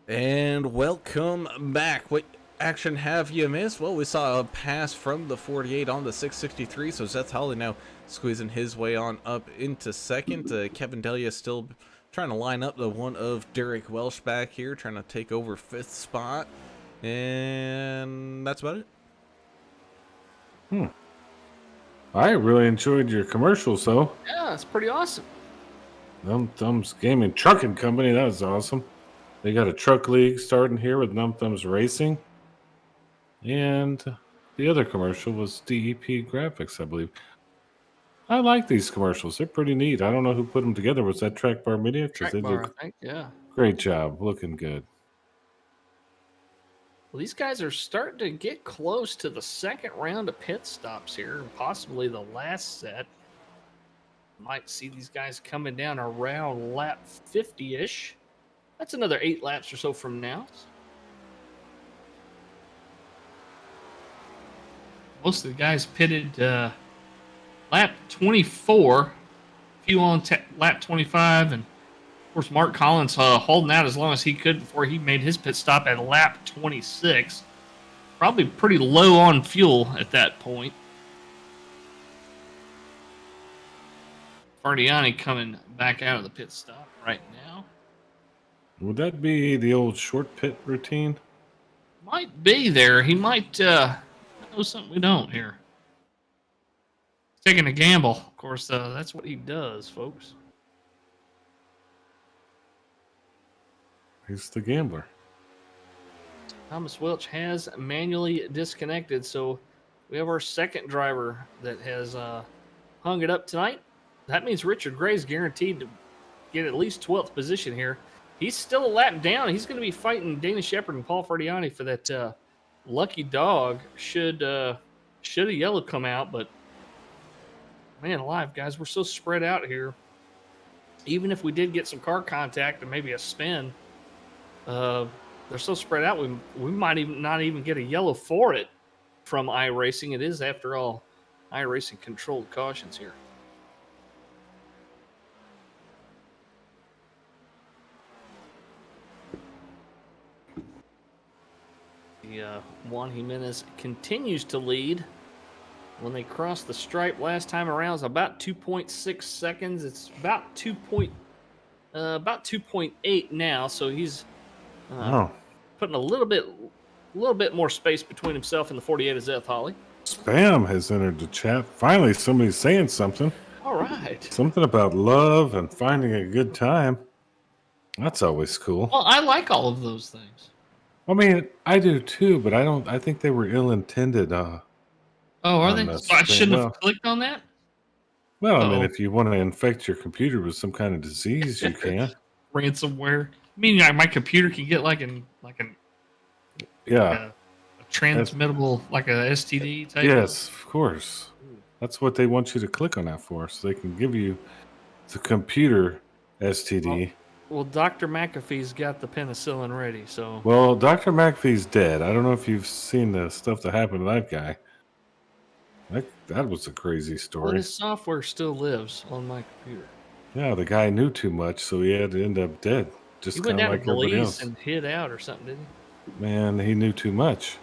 And welcome back. What action have you missed? Well, we saw a pass from the 48 on the 663, so Seth Holly now squeezing his way on up into second. Kevin Delia still trying to line up the one of Derek Welsh back here, trying to take over 5th spot. And that's about it. I really enjoyed your commercials, though. Yeah, it's pretty awesome. Num Thumbs Gaming Trucking Company, that was awesome. They got a truck league starting here with Num Thumbs Racing. And the other commercial was DEP Graphics, I believe. I like these commercials. They're pretty neat. I don't know who put them together. Was that Track Bar Media? Because they did I think, yeah. great job. Looking good. Well, these guys are starting to get close to the second round of pit stops here, and possibly the last set. Might see these guys coming down around lap 50-ish. That's another 8 laps or so from now. Most of the guys pitted lap 24, a few on lap 25, and of course Mark Collins holding out as long as he could before he made his pit stop at lap 26. Probably pretty low on fuel at that point. Fardiani coming back out of the pit stop right now. Would that be the old short pit routine? Might be there. He might know something we don't here. Taking a gamble. Of course, that's what he does, folks. He's the gambler. Thomas Welch has manually disconnected, so we have our second driver that has hung it up tonight. That means Richard Gray's guaranteed to get at least 12th position here. He's still a lap down. He's going to be fighting Dana Shepard and Paul Fardiani for that lucky dog should a yellow come out. But, man alive, guys, we're so spread out here. Even if we did get some car contact and maybe a spin, they're so spread out, we might even not even get a yellow for it from iRacing. It is, after all, iRacing controlled cautions here. Juan Jimenez continues to lead. When they crossed the stripe last time around, it was about 2.6 seconds. It's about 2.8 now. So he's putting a little bit more space between himself and the 48 of Zeth Holly. Spam has entered the chat. Finally, somebody's saying something. All right. Something about love and finding a good time. That's always cool. Well, I like all of those things. I mean, I do too, but I think they were ill-intended. Oh, are they? So I shouldn't have clicked on that? Well, I mean, if you want to infect your computer with some kind of disease, you can. Ransomware. I mean, my computer can get like a transmittable, like a STD type. Yes, of course. That's what they want you to click on that for, so they can give you the computer STD. Well, Dr. McAfee's got the penicillin ready, so... Well, Dr. McAfee's dead. I don't know if you've seen the stuff that happened to that guy. That was a crazy story. Well, his software still lives on my computer. Yeah, the guy knew too much, so he had to end up dead. Just kind of like everybody else. And hid out or something, didn't he? Man, he knew too much.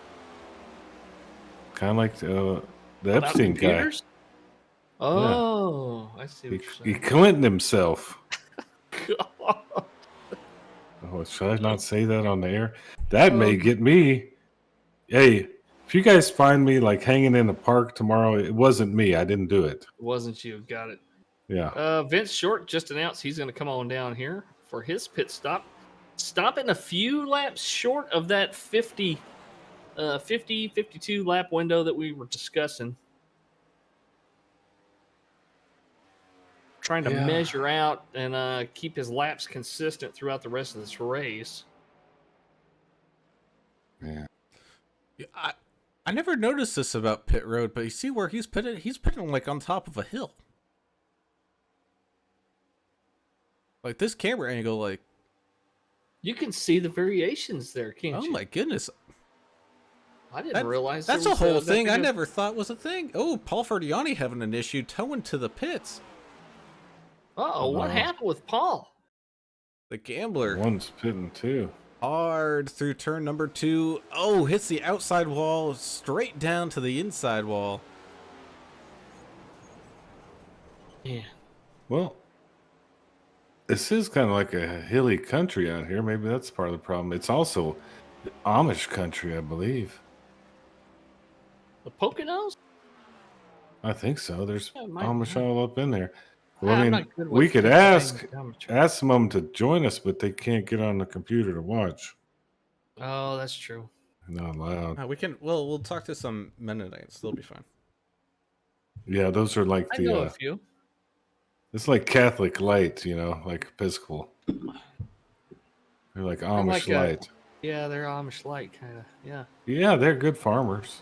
Kind of like the Epstein guy. Oh, yeah. I see what you're saying. He Clinton himself. God. Oh, should I not say that on the air? That may get me. Hey, if you guys find me like hanging in a park tomorrow, it wasn't me. I didn't do it. It wasn't you. Got it. Yeah. Vince Short just announced he's going to come on down here for his pit stop. Stopping a few laps short of that 52 lap window that we were discussing. Trying to measure out and keep his laps consistent throughout the rest of this race. Yeah. I never noticed this about pit road, but you see where he's pitted? He's pitting like on top of a hill. Like this camera angle, like you can see the variations there, can't you? Oh my goodness. I didn't realize that's a whole thing I never thought was a thing. Oh, Paul Fardiani having an issue towing to the pits. Uh-oh, what happened with Paul? The gambler. One's pitting too. Hard through turn number 2. Oh, hits the outside wall straight down to the inside wall. Yeah. Well, this is kind of like a hilly country out here. Maybe that's part of the problem. It's also Amish country, I believe. The Poconos? I think so. There's Yeah, it might Amish be. all up in there. Well, I'm I mean, not good we with could Pennsylvania ask geometry. them to join us, but they can't get on the computer to watch. Oh, that's true. Not allowed. We can. Well, we'll talk to some Mennonites. They'll be fine. Yeah, those are like I know a the. few. It's like Catholic light, like Episcopal. They're like Amish like light. Yeah, they're Amish light, kind of. Yeah. Yeah, they're good farmers.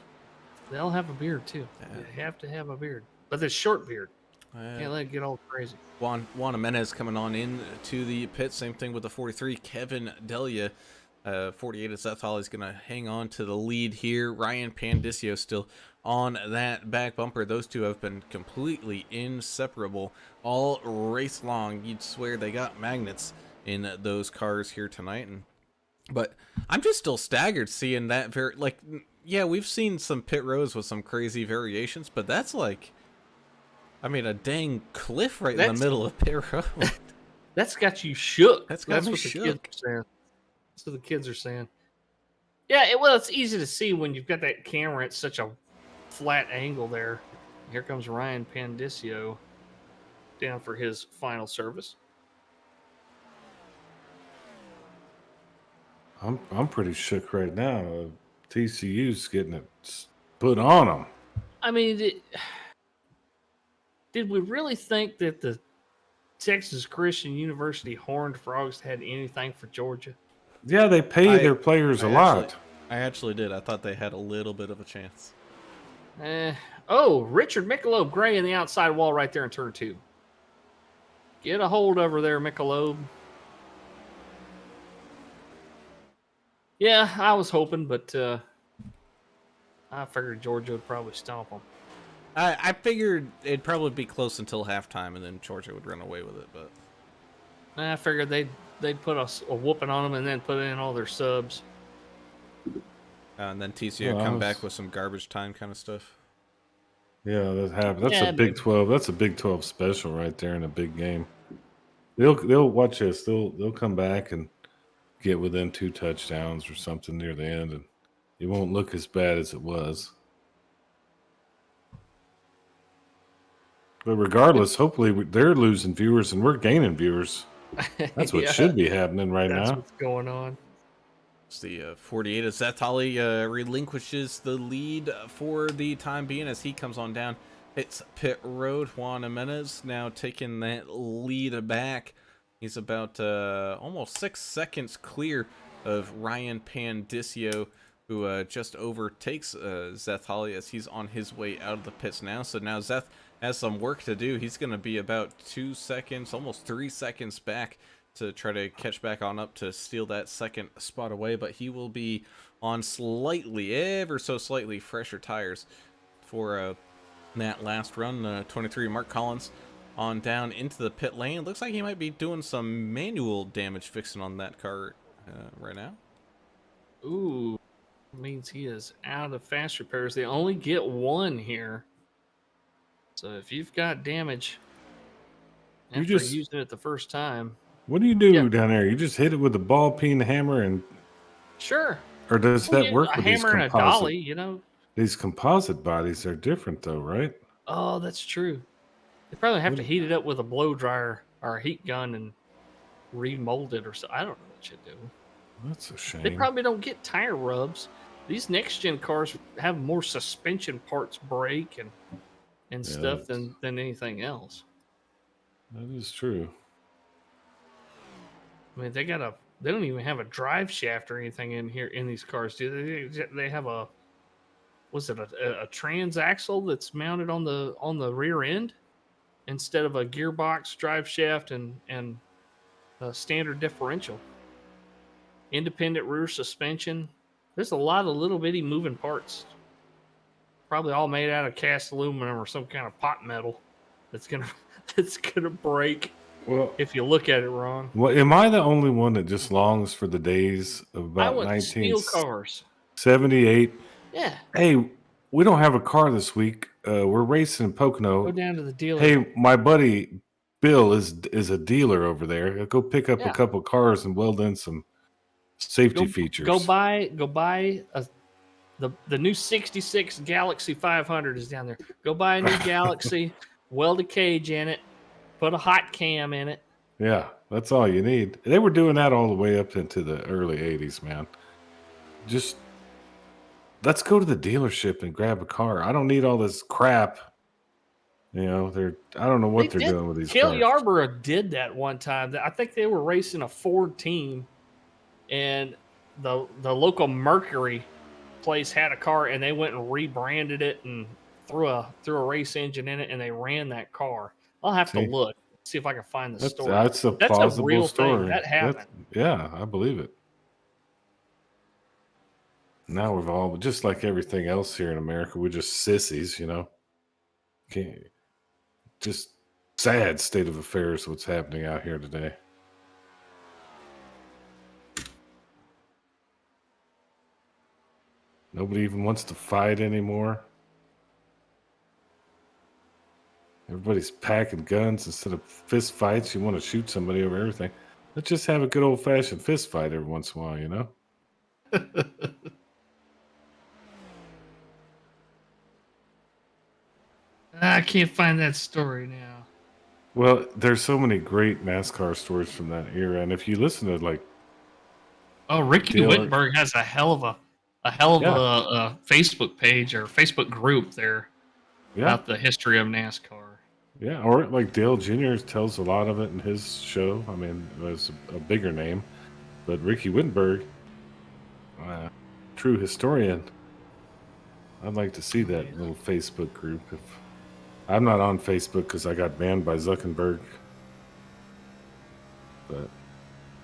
They'll have a beard, too. You have to have a beard. But it's short beard. Can't let it get all crazy. Juan Jimenez coming on in to the pit. Same thing with the 43. Kevin Delia. 48 is that's all. He's going to hang on to the lead here. Ryan Pandisio still on that back bumper. Those two have been completely inseparable all race long. You'd swear they got magnets in those cars here tonight. But I'm just still staggered seeing that yeah, we've seen some pit rows with some crazy variations, but that's like, I mean, a dang cliff right in the middle of pit road. That's got you shook. That's got me what shook. The kids are saying. That's what the kids are saying. Yeah, it's easy to see when you've got that camera at such a flat angle there. Here comes Ryan Pandisio down for his final service. I'm pretty shook right now. TCU's getting it put on them. I mean, did we really think that the Texas Christian University Horned Frogs had anything for Georgia? Yeah, they pay their players a lot. I actually did. I thought they had a little bit of a chance. Richard Michelob Gray in the outside wall right there in turn 2. Get a hold over there, Michelob. Yeah, I was hoping, but I figured Georgia would probably stomp them. I figured it'd probably be close until halftime, and then Georgia would run away with it. But I figured they'd put a whooping on them and then put in all their subs. And then TCU would come back with some garbage time kind of stuff. Yeah, that happens. That's a Big 12. That's a Big 12 special right there in a big game. They'll watch this. They'll come back and get within 2 touchdowns or something near the end, and it won't look as bad as it was. But regardless, hopefully they're losing viewers and we're gaining viewers. That's what should be happening right now. That's what's going on. It's the 48 as Zatali relinquishes the lead for the time being as he comes on down. It's pit road. Juan Jimenez now taking that lead back. He's about almost 6 seconds clear of Ryan Pandisio, who just overtakes Zatali as he's on his way out of the pits now. So now Zeth has some work to do. He's going to be about 2 seconds, almost 3 seconds back to try to catch back on up to steal that second spot away. But he will be on ever so slightly fresher tires for that last run. 23 Mark Collins on down into the pit lane. Looks like he might be doing some manual damage fixing on that car right now. Ooh, means he is out of fast repairs. They only get 1 here. So if you've got damage after using it the first time. What do you do down there? You just hit it with a ball peen hammer and. Sure. Or does that work with these hammer and a dolly, These composite bodies are different though, right? Oh, that's true. They probably have to heat it up with a blow dryer or a heat gun and remold it or so. I don't know what you do. That's a shame. They probably don't get tire rubs. These next gen cars have more suspension parts break and stuff than anything else. That is true. I mean, they don't even have a drive shaft or anything in here in these cars, do they? They have a transaxle that's mounted on the rear end instead of a gearbox, drive shaft, and a standard differential. Independent rear suspension. There's a lot of little bitty moving parts. Probably all made out of cast aluminum or some kind of pot metal that's gonna break Well, if you look at it wrong. well, am I the only one that just longs for the days of I about want steel cars. 1978? Yeah, Hey, we don't have a car this week. We're racing in go Pocono. down to the dealer. Hey, my buddy Bill is a dealer over there. Go pick up a Yeah. couple cars and weld in some safety features. Go buy the new 66 Galaxy 500 is down there. Go buy a new Galaxy, weld a cage in it, put a hot cam in it. Yeah, that's all you need. They were doing that all the way up into the early 80s, man. Just let's go to the dealership and grab a car. I don't need all this crap. You know, I don't know what they're doing with these Cale cars. Yarborough did that one time. I think they were racing a Ford team, and the local Mercury place had a car, and they went and rebranded it and threw a race engine in it, and they ran that car. I'll have to look, see if I can find the story. That's a plausible real story. thing. That happened. Yeah, I believe it. Now we've all, just like everything else here in America, we're just sissies, you know. Just sad state of affairs what's happening out here today. Nobody even wants to fight anymore. Everybody's packing guns instead of fist fights. You want to shoot somebody over everything. Let's just have a good old-fashioned fist fight every once in a while, you know? I can't find that story now. Well, there's so many great NASCAR stories from that era, and if you listen to like, Ricky Wittenberg has a hell of a Facebook page or Facebook group there about the history of NASCAR. Yeah, or like Dale Jr. tells a lot of it in his show. I mean, it was a bigger name, but Ricky Wittenberg, true historian. I'd like to see that little Facebook group. If I'm not on Facebook because I got banned by Zuckerberg, but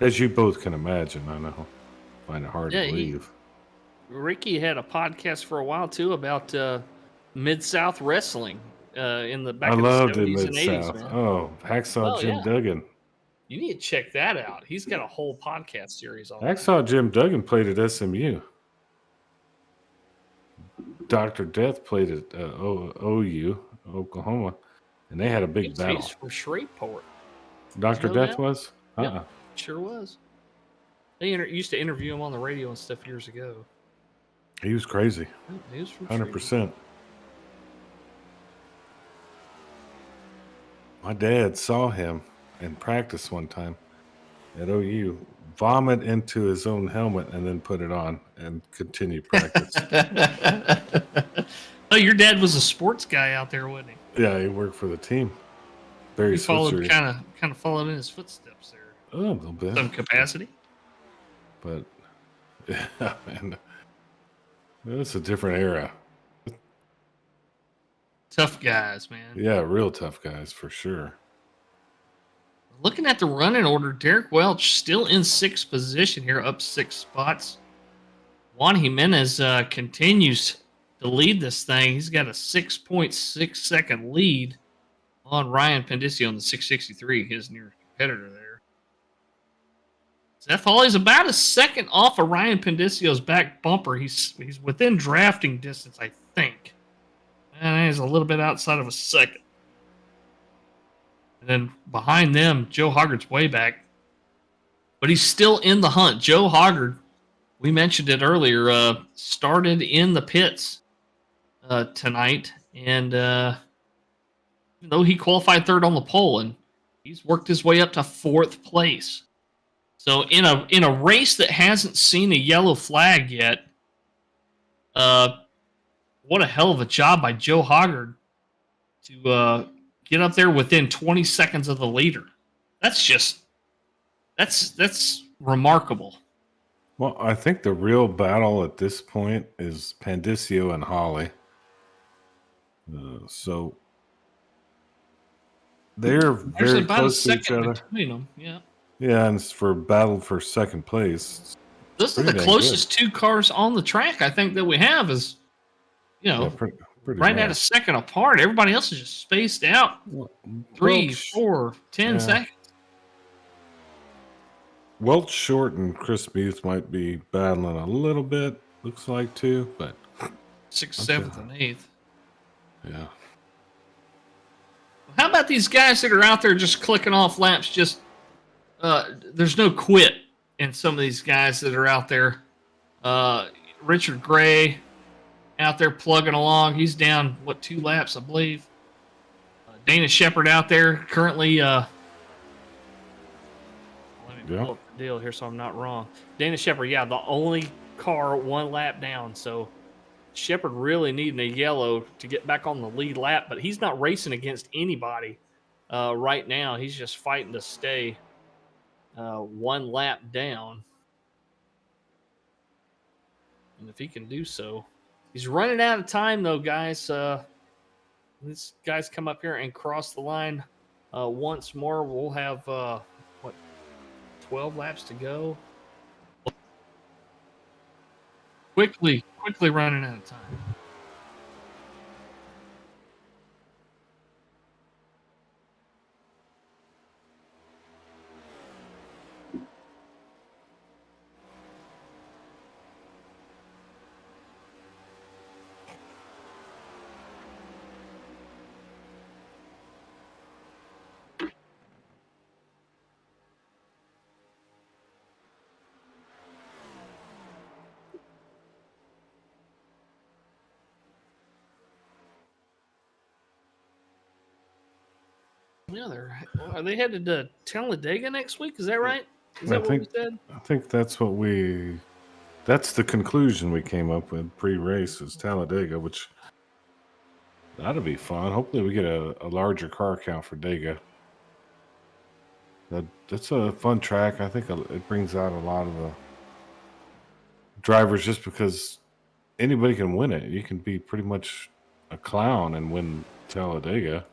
as you both can imagine, I know, find it hard to believe. Ricky had a podcast for a while too about Mid-South wrestling in the back of the 70s and 80s. Man. Oh, Hacksaw Jim Duggan. You need to check that out. He's got a whole podcast series on Hacksaw Jim Duggan played at SMU. Dr. Death played at OU, Oklahoma, and they had a big battle. He's from Shreveport. Dr. Death was? Yeah, sure was. They used to interview him on the radio and stuff years ago. He was crazy. He was from 100%. My dad saw him in practice one time at OU vomit into his own helmet and then put it on and continue practice. Oh, your dad was a sports guy out there, wasn't he? Yeah, he worked for the team. Very followed, kind of followed in his footsteps there. Oh, a little bit. Some capacity. But yeah, man, it's a different era. Tough guys, man. Yeah, real tough guys for sure. Looking at the running order, Derek Welch still in 6th position here, up 6 spots. Juan Jimenez continues to lead this thing. He's got a 6.6 second lead on Ryan Pendicio in the 663, his nearest competitor there. Seth Hawley's about a second off of Ryan Pendicio's back bumper. He's within drafting distance, I think. And he's a little bit outside of a second. And then behind them, Joe Hoggard's way back. But he's still in the hunt. Joe Hoggard, we mentioned it earlier, started in the pits tonight. And even though he qualified 3rd on the pole, and he's worked his way up to 4th place. So in a race that hasn't seen a yellow flag yet, what a hell of a job by Joe Hoggard to get up there within 20 seconds of the leader. That's remarkable. Well, I think the real battle at this point is Pendicio and Hawley. So they're very close to each other. Between them. Yeah. Yeah, and it's for battle for 2nd place. Those are the closest 2 cars on the track I think that we have is, pretty right at a second apart. Everybody else is just spaced out. 3, 4, 10 seconds. Welch Short and Chris Muth might be battling a little bit, looks like, too, but 6th, Okay. 7th, and 8th. yeah. How about these guys that are out there just clicking off laps? Just there's no quit in some of these guys that are out there. Richard Gray out there plugging along. He's down 2 laps, I believe. Dana Shepard out there currently. Let me pull up the deal here so I'm not wrong. Dana Shepard, yeah, the only car 1 lap down. So Shepard really needing a yellow to get back on the lead lap, but he's not racing against anybody right now. He's just fighting to stay 1 lap down. And if he can do so, he's running out of time though, guys. These guys come up here and cross the line once more. We'll have 12 laps to go. Quickly running out of time. Yeah, are they headed to Talladega next week? Is that right? Is that what we said? I think that's that's the conclusion we came up with pre-race is Talladega, which that'll be fun. Hopefully we get a larger car count for Dega. That's a fun track. I think it brings out a lot of the drivers just because anybody can win it. You can be pretty much a clown and win Talladega.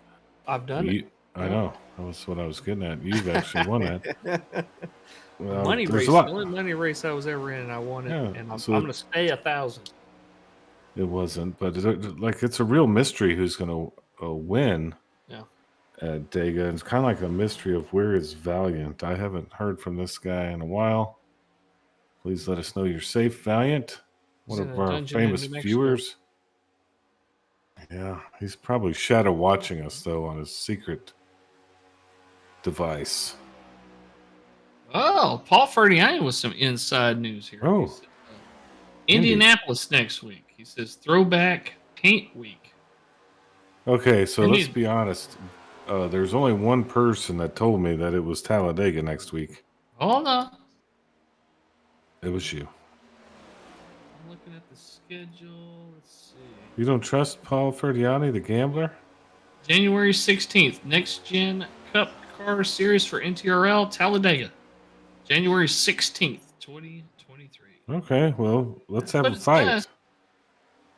I've done it. I know. That was what I was getting at. You've actually won that. Well, Money there's race. a The lot. only money race I was ever in, and I won it. Yeah, And I'm so- going to stay 1,000. It wasn't, but it's a real mystery who's going to win. Yeah. At Dega. It's kind of like a mystery of where is Valiant. I haven't heard from this guy in a while. Please let us know you're safe, Valiant. He's One in of a our dungeon in famous New Mexico. viewers. Yeah, he's probably shadow watching us though on his secret device. Oh, Paul Ferdiani with some inside news here. Oh. He said, Indianapolis next week. He says throwback paint week. Okay, so Indeed. let's be honest. There's only one person that told me that it was Talladega next week. Hold on. It was you. I'm looking at the schedule. Let's see. You don't trust Paul Ferdiani, the gambler? January 16th, Next Gen Cup Car Series for NTRL, Talladega. January 16th, 2023. Okay, well, let's have But a it fight. says-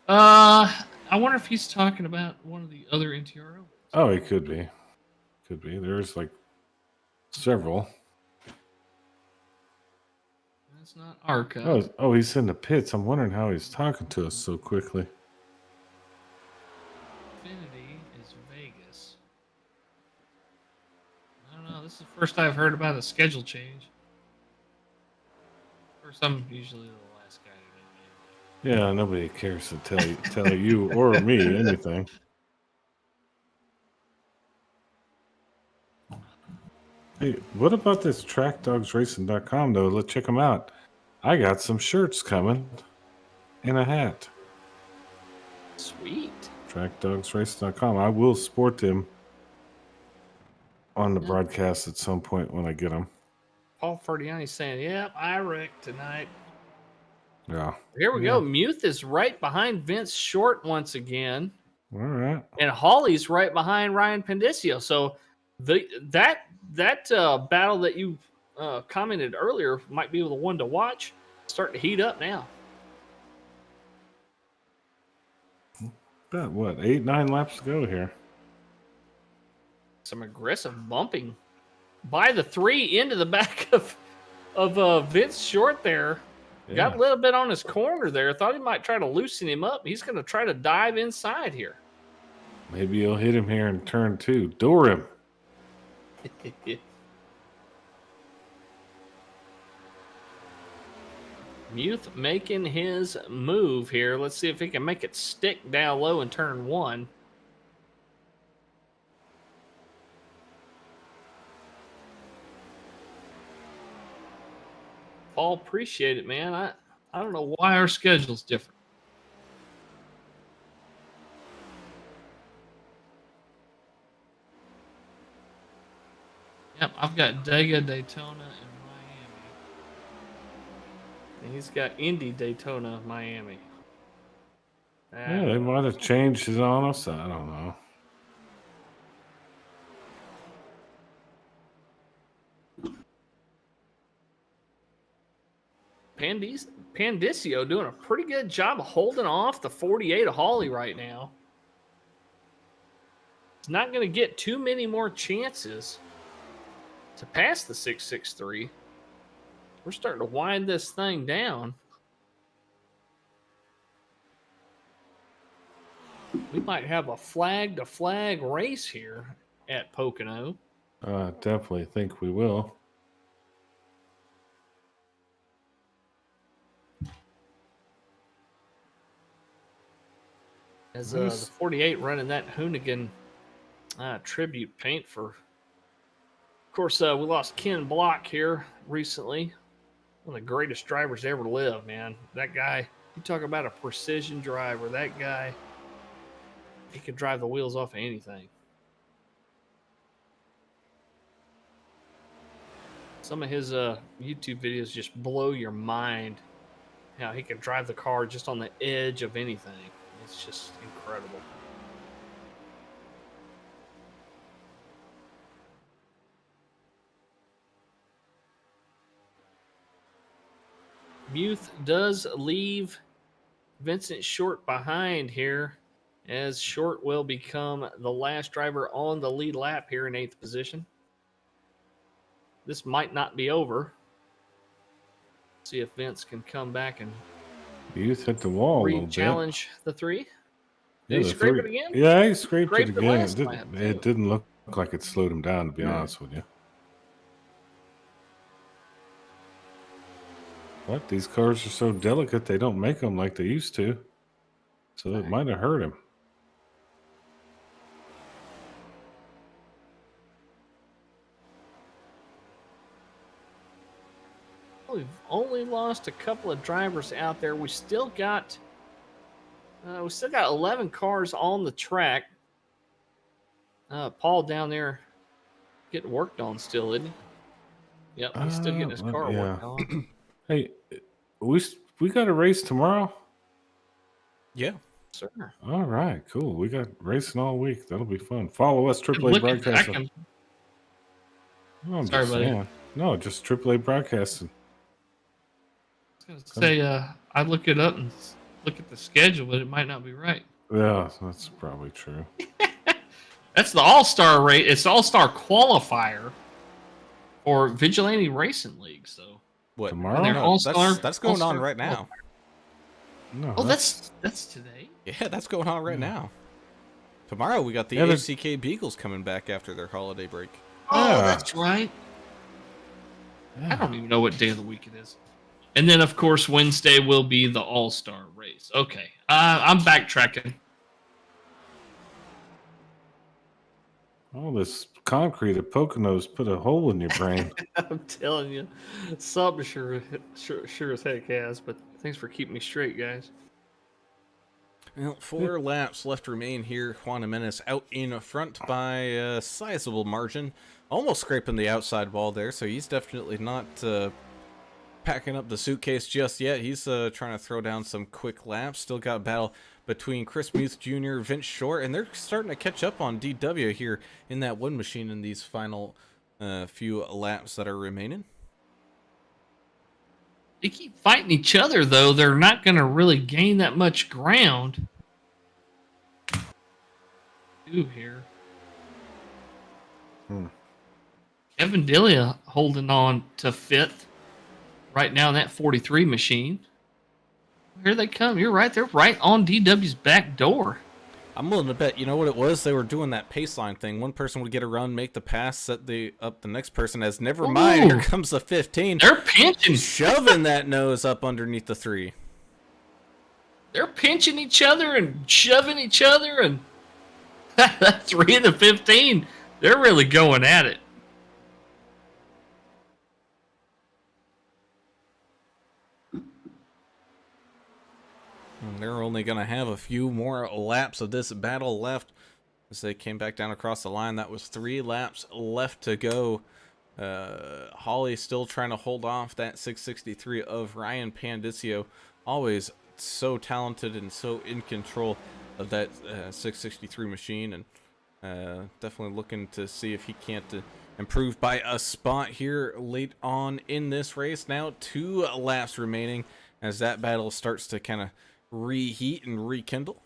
I wonder if he's talking about one of the other NTRL. Oh, it could be. Could be. There's like several. That's not ARCA. Oh, he's in the pits. I'm wondering how he's talking to us so quickly. Infinity is Vegas. I don't know. This is the first I've heard about a schedule change. Of course, I'm usually the last guy to know. Yeah, nobody cares to tell you or me anything. Hey, what about this trackdogsracing.com though? Let's check them out. I got some shirts coming and a hat. Sweet. Trackdogsracing.com. I will sport them on the broadcast at some point when I get them. Paul Ferdiani saying, "Yep, I wrecked tonight." Yeah. Here we go. Muth is right behind Vince Short once again, All right. and Hawley's right behind Ryan Pendicio. So that battle that you commented earlier might be the one to watch. Starting to heat up now. Got what, 8-9 laps to go here. Some aggressive bumping by the 3 into the back of Vince Short there. Yeah. Got a little bit on his corner there. Thought he might try to loosen him up. He's going to try to dive inside here. Maybe he'll hit him here in turn 2. Door him. Muth making his move here. Let's see if he can make it stick down low in turn 1. Paul, appreciate it, man. I don't know why our schedule's different. Yep, I've got Dega, Daytona, and Miami. And he's got Indy, Daytona, Miami. Yeah, they might have changed it on us. I don't know. Pandisio doing a pretty good job of holding off the 48 of Hawley right now. He's not going to get too many more chances to pass the 663. We're starting to wind this thing down. We might have a flag-to-flag race here at Pocono. Definitely think we will. As the 48 running that Hoonigan tribute paint for. Of course, we lost Ken Block here recently. One of the greatest drivers to ever live, man. That guy, you talk about a precision driver. That guy, he could drive the wheels off of anything. Some of his YouTube videos just blow your mind. How he can drive the car just on the edge of anything. It's just incredible. Muth does leave Vincent Short behind here, as Short will become the last driver on the lead lap here in 8th position. This might not be over. See if Vince can come back and Youth hit the wall a little bit. Challenge the 3. Yeah, Did he scrape it again? Yeah, he scraped it Scraped it again. last lap, It didn't look like it slowed him down, to be honest with you. But these cars are so delicate, they don't make them like they used to. So it might have hurt him. We've only lost a couple of drivers out there. We still got 11 cars on the track. Paul down there getting worked on still, isn't he? Yep, he's still getting his car worked on. Hey, we got a race tomorrow? Yeah. Sir. All right, cool. We got racing all week. That'll be fun. Follow us, AAA Broadcasting. Sorry, buddy. No, just AAA Broadcasting. I was going to say, I look it up and look at the schedule, but it might not be right. Yeah, that's probably true. That's the All-Star rate. It's the All-Star qualifier for Vigilante Racing League. So what tomorrow? No, that's going on right now. No, that's today. Yeah, that's going on right now. Tomorrow we got the HCK Beagles coming back after their holiday break. Oh, that's right. I don't even know what day of the week it is. And then, of course, Wednesday will be the All-Star race. Okay, I'm backtracking. All this concrete at Pocono's put a hole in your brain. I'm telling you, something sure as heck has. But thanks for keeping me straight, guys. Well, 4 laps left remain here. Juan Jimenez out in front by a sizable margin. Almost scraping the outside wall there, so he's definitely not packing up the suitcase just yet. He's trying to throw down some quick laps. Still got battle between Chris Muth Jr., Vince Short, and they're starting to catch up on DW here in that one machine in these final few laps that are remaining. They keep fighting each other, though. They're not going to really gain that much ground. Here. Evan Delia holding on to 5th right now in that 43 machine. Here they come. You're right. They're right on DW's back door. I'm willing to bet, you know what it was? They were doing that pace line thing. One person would get a run, make the pass, set up the next person as never mind. Here comes the 15. They're pinching. Shoving that nose up underneath the 3. They're pinching each other and shoving each other, and that 3 and the 15, they're really going at it. And they're only going to have a few more laps of this battle left as they came back down across the line. That was 3 laps left to go. Holly still trying to hold off that 663 of Ryan Pandicio. Always so talented and so in control of that 663 machine, and definitely looking to see if he can't improve by a spot here late on in this race. Now 2 laps remaining as that battle starts to kind of reheat and rekindle.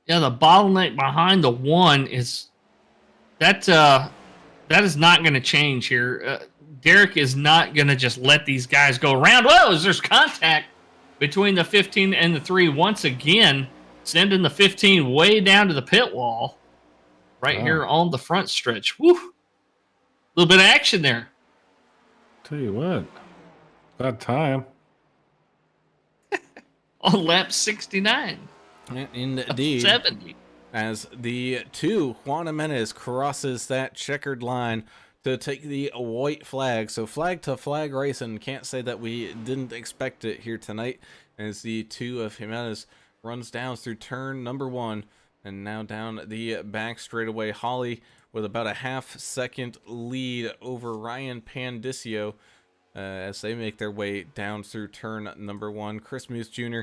Yeah, the bottleneck behind the 1 is that is not going to change here. Derek is not going to just let these guys go around. Whoa, there's contact between the 15 and the 3 once again, sending the 15 way down to the pit wall right here on the front stretch. Woo! A little bit of action there. Tell you what, about time. On lap 69. Indeed. 70. As the 2, Juan Jimenez crosses that checkered line to take the white flag. So flag to flag racing. Can't say that we didn't expect it here tonight, as the 2 of Jimenez runs down through turn number 1 and now down the back straightaway. Holly with about a half-second lead over Ryan Pandicio as they make their way down through turn number 1. Chris Muth Jr.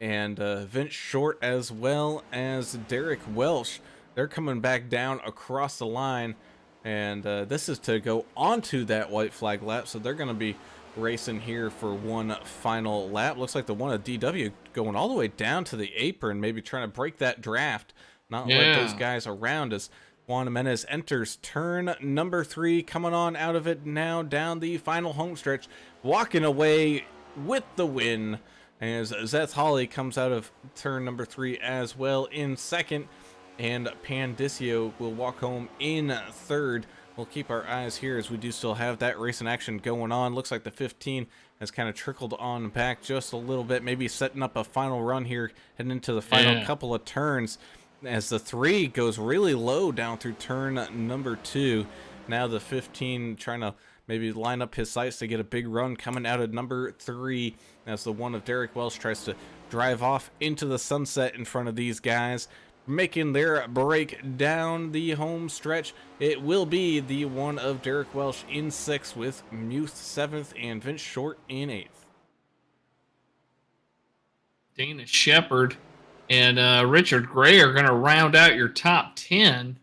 and Vince Short, as well as Derek Welsh, they're coming back down across the line, and this is to go onto that white flag lap, so they're going to be racing here for one final lap. Looks like the one of DW going all the way down to the apron, maybe trying to break that draft, not let those guys around as Juan Jimenez enters turn number 3, coming on out of it now down the final home stretch, walking away with the win, as Zeth Holly comes out of turn number 3 as well in second, and Pandicio will walk home in third. We'll keep our eyes here as we do still have that racing action going on. Looks like the 15 has kind of trickled on back just a little bit, maybe setting up a final run here heading into the final couple of turns, as the 3 goes really low down through turn number 2. Now the 15 trying to maybe line up his sights to get a big run coming out of number 3, as the 1 of Derek Welsh tries to drive off into the sunset in front of these guys, making their break down the home stretch. It will be the 1 of Derek Welsh in 6th, with Muth 7th and Vince Short in 8th. Dana Shepard and Richard Gray are going to round out your top 10.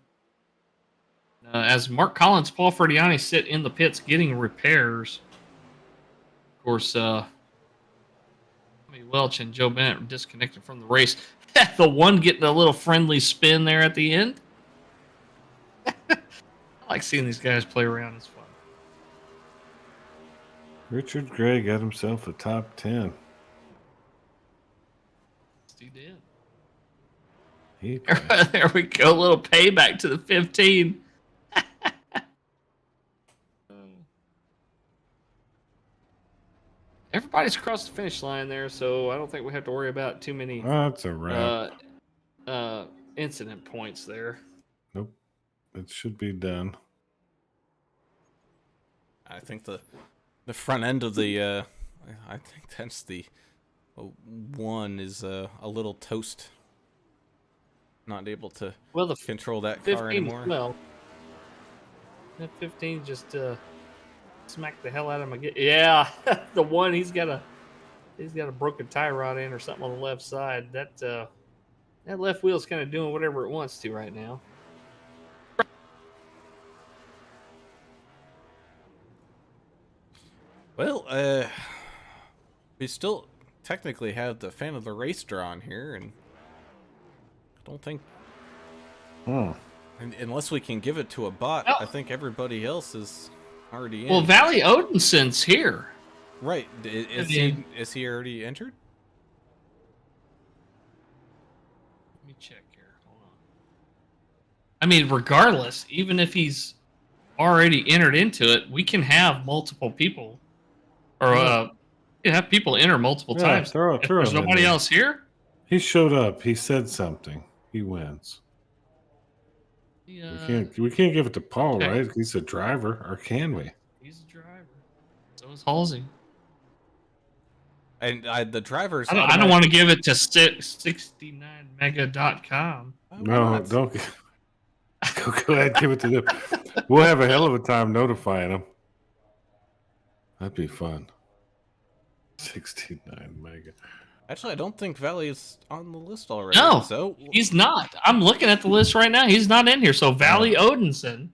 As Mark Collins, Paul Ferdiani sit in the pits getting repairs. Of course, Tommy Welch and Joe Bennett are disconnected from the race. The 1 getting a little friendly spin there at the end. I like seeing these guys play around. It's fun. Richard Gray got himself a top 10. He did. He There we go. A little payback to the 15. Everybody's across the finish line there, so I don't think we have to worry about too many That's a wrap. incident points there. Nope. It should be done. I think the front end of the I think that's the 1 is a little toast. Not able to control that car anymore. Well, that 15 just smacked the hell out of him again. Yeah, the 1 he's got a broken tie rod in or something on the left side. That left wheel's kind of doing whatever it wants to right now. Well, we still technically have the fan of the race drawn here, and I don't think, unless we can give it to a bot, I think everybody else is already in. Well, Valley Odinson's here. Right. Is he already entered? me check here. Hold on. I mean, regardless, even if he's already entered into it, we can have multiple people, or have people enter multiple Yeah, times. throw If him there's in nobody there. else here, He showed up. He said something. He wins. We can't give it to Paul, okay. right? He's a driver, or can we? He's a driver. So is Halsey. And the drivers. I don't want to give it to 69mega.com. No, don't. Go ahead, give it to them. We'll have a hell of a time notifying them. That'd be fun. 69 mega. Actually, I don't think Valley is on the list already. No, so he's not. I'm looking at the list right now. He's not in here. So Valley Odinson.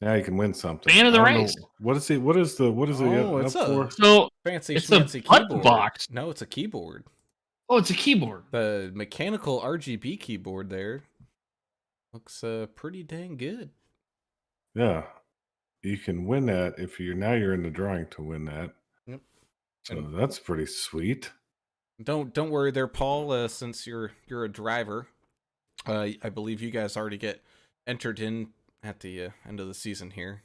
Now you can win something. Fan of the race. What is he? What is it? it's up for? So fancy it's schmancy a keyboard. ButtBoxx. No, it's a keyboard. Oh, it's a keyboard. The mechanical RGB keyboard there looks pretty dang good. Yeah, you can win that if you're in the drawing to win that. Yep. So that's pretty sweet. Don't worry there, Paul. Since you're a driver, I believe you guys already get entered in at the end of the season here.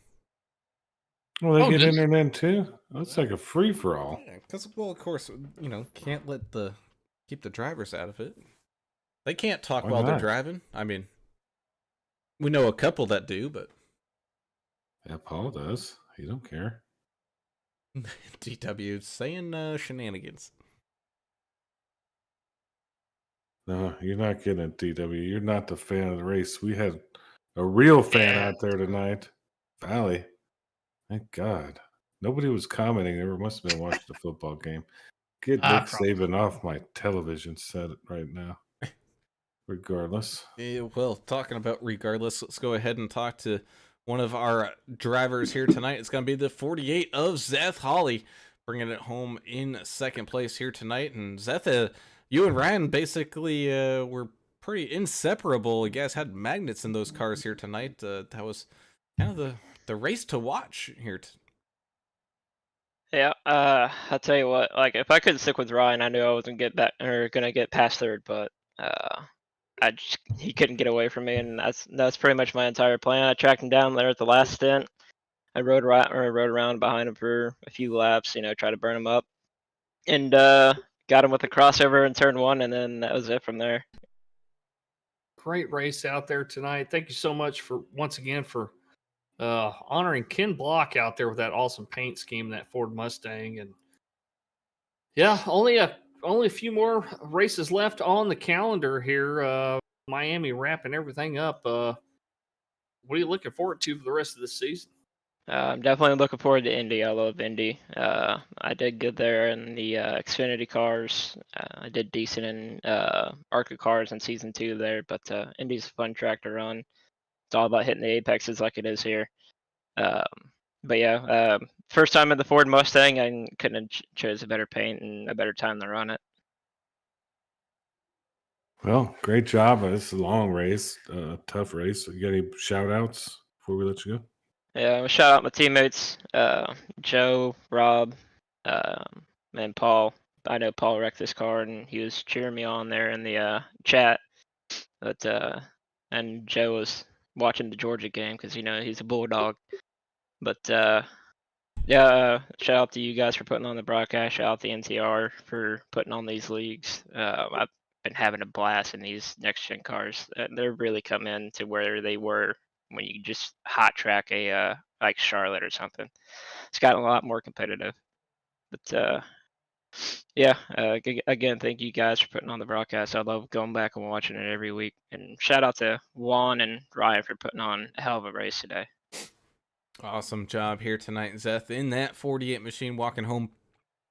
Well, they get in there then too. That's like a free for all. Yeah, because of course, can't keep the drivers out of it. They can't talk while they're driving. I mean, we know a couple that do, but yeah, Paul does. He don't care. DW saying shenanigans. No, you're not getting it, DW. You're not the fan of the race. We had a real fan out there tonight. Valley. Thank God. Nobody was commenting. They must have been watching the football game. Get Nick Saban off my television set right now. Regardless. Yeah, well, talking about regardless, let's go ahead and talk to one of our drivers here tonight. It's going to be the 48 of Zeth Hawley, bringing it home in second place here tonight. And Zeth, you and Ryan basically were pretty inseparable. You guys had magnets in those cars here tonight. That was kind of the race to watch here. Yeah, I'll tell you what. Like, if I couldn't stick with Ryan, I knew I wasn't gonna get past third. But he couldn't get away from me, and that's pretty much my entire plan. I tracked him down there at the last stint. I rode around behind him for a few laps, try to burn him up, and got him with a crossover in turn one, and then that was it from there. Great race out there tonight. Thank you so much once again for honoring Ken Block out there with that awesome paint scheme, that Ford Mustang. And yeah, only a few more races left on the calendar here. Miami wrapping everything up. What are you looking forward to for the rest of the season? I'm definitely looking forward to Indy. I love Indy. I did good there in the Xfinity cars. I did decent in ARCA cars in season 2 there, but Indy's a fun track to run. It's all about hitting the apexes like it is here. But yeah, first time in the Ford Mustang, I couldn't have chose a better paint and a better time to run it. Well, great job. It's a long race, tough race. You got any shout outs before we let you go? Yeah, shout out my teammates, Joe, Rob, and Paul. I know Paul wrecked this car, and he was cheering me on there in the chat. But and Joe was watching the Georgia game because he's a Bulldog. But yeah, shout out to you guys for putting on the broadcast. Shout out to NTR for putting on these leagues. I've been having a blast in these next gen cars. They're really come in to where they were when you just hot track a like Charlotte or something. It's gotten a lot more competitive. But yeah, again, thank you guys for putting on the broadcast. I love going back and watching it every week. And shout out to Juan and Ryan for putting on a hell of a race today. Awesome job here tonight, Zeth, in that 48 machine, walking home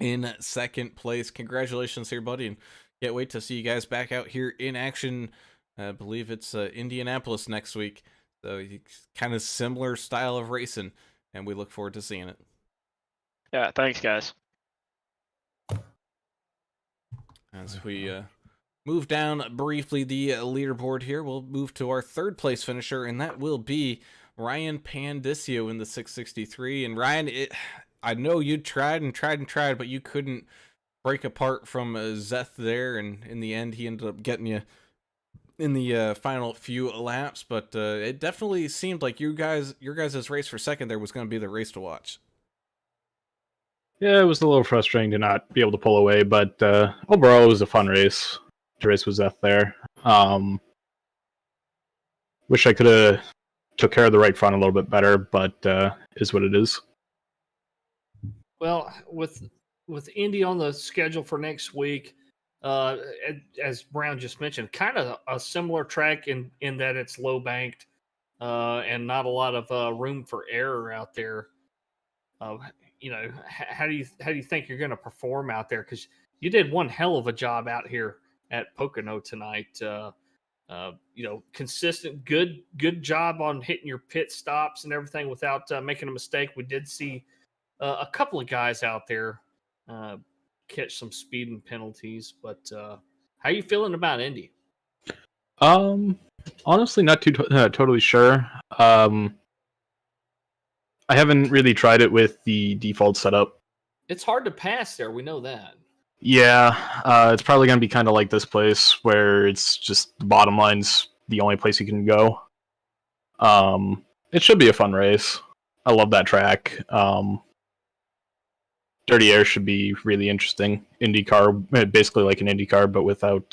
in second place. Congratulations here, buddy, and can't wait to see you guys back out here in action. I believe it's Indianapolis next week, so kind of similar style of racing, and we look forward to seeing it. Yeah, thanks, guys. As we move down briefly the leaderboard here, we'll move to our third place finisher, and that will be Ryan Pandisio in the 663. And Ryan, I know you tried, but you couldn't break apart from Zeth there, and in the end, he ended up getting you in the final few laps, but it definitely seemed like your guys' race for second there was going to be the race to watch. Yeah, it was a little frustrating to not be able to pull away, but overall it was a fun race. The race was up there. Wish I could have took care of the right front a little bit better, but is what it is. Well, with Indy on the schedule for next week, as Brown just mentioned, kind of a similar track in that it's low banked and not a lot of room for error out there. How do you think you're going to perform out there? Because you did one hell of a job out here at Pocono tonight. Consistent, good job on hitting your pit stops and everything without making a mistake. We did see a couple of guys out there catch some speeding penalties, but how you feeling about Indy? Honestly, not too totally sure. I haven't really tried it with the default setup. It's hard to pass there. We know that. Yeah, it's probably going to be kind of like this place where it's just the bottom line's the only place you can go. It should be a fun race. I love that track. Dirty Air should be really interesting. IndyCar, basically like an IndyCar, but without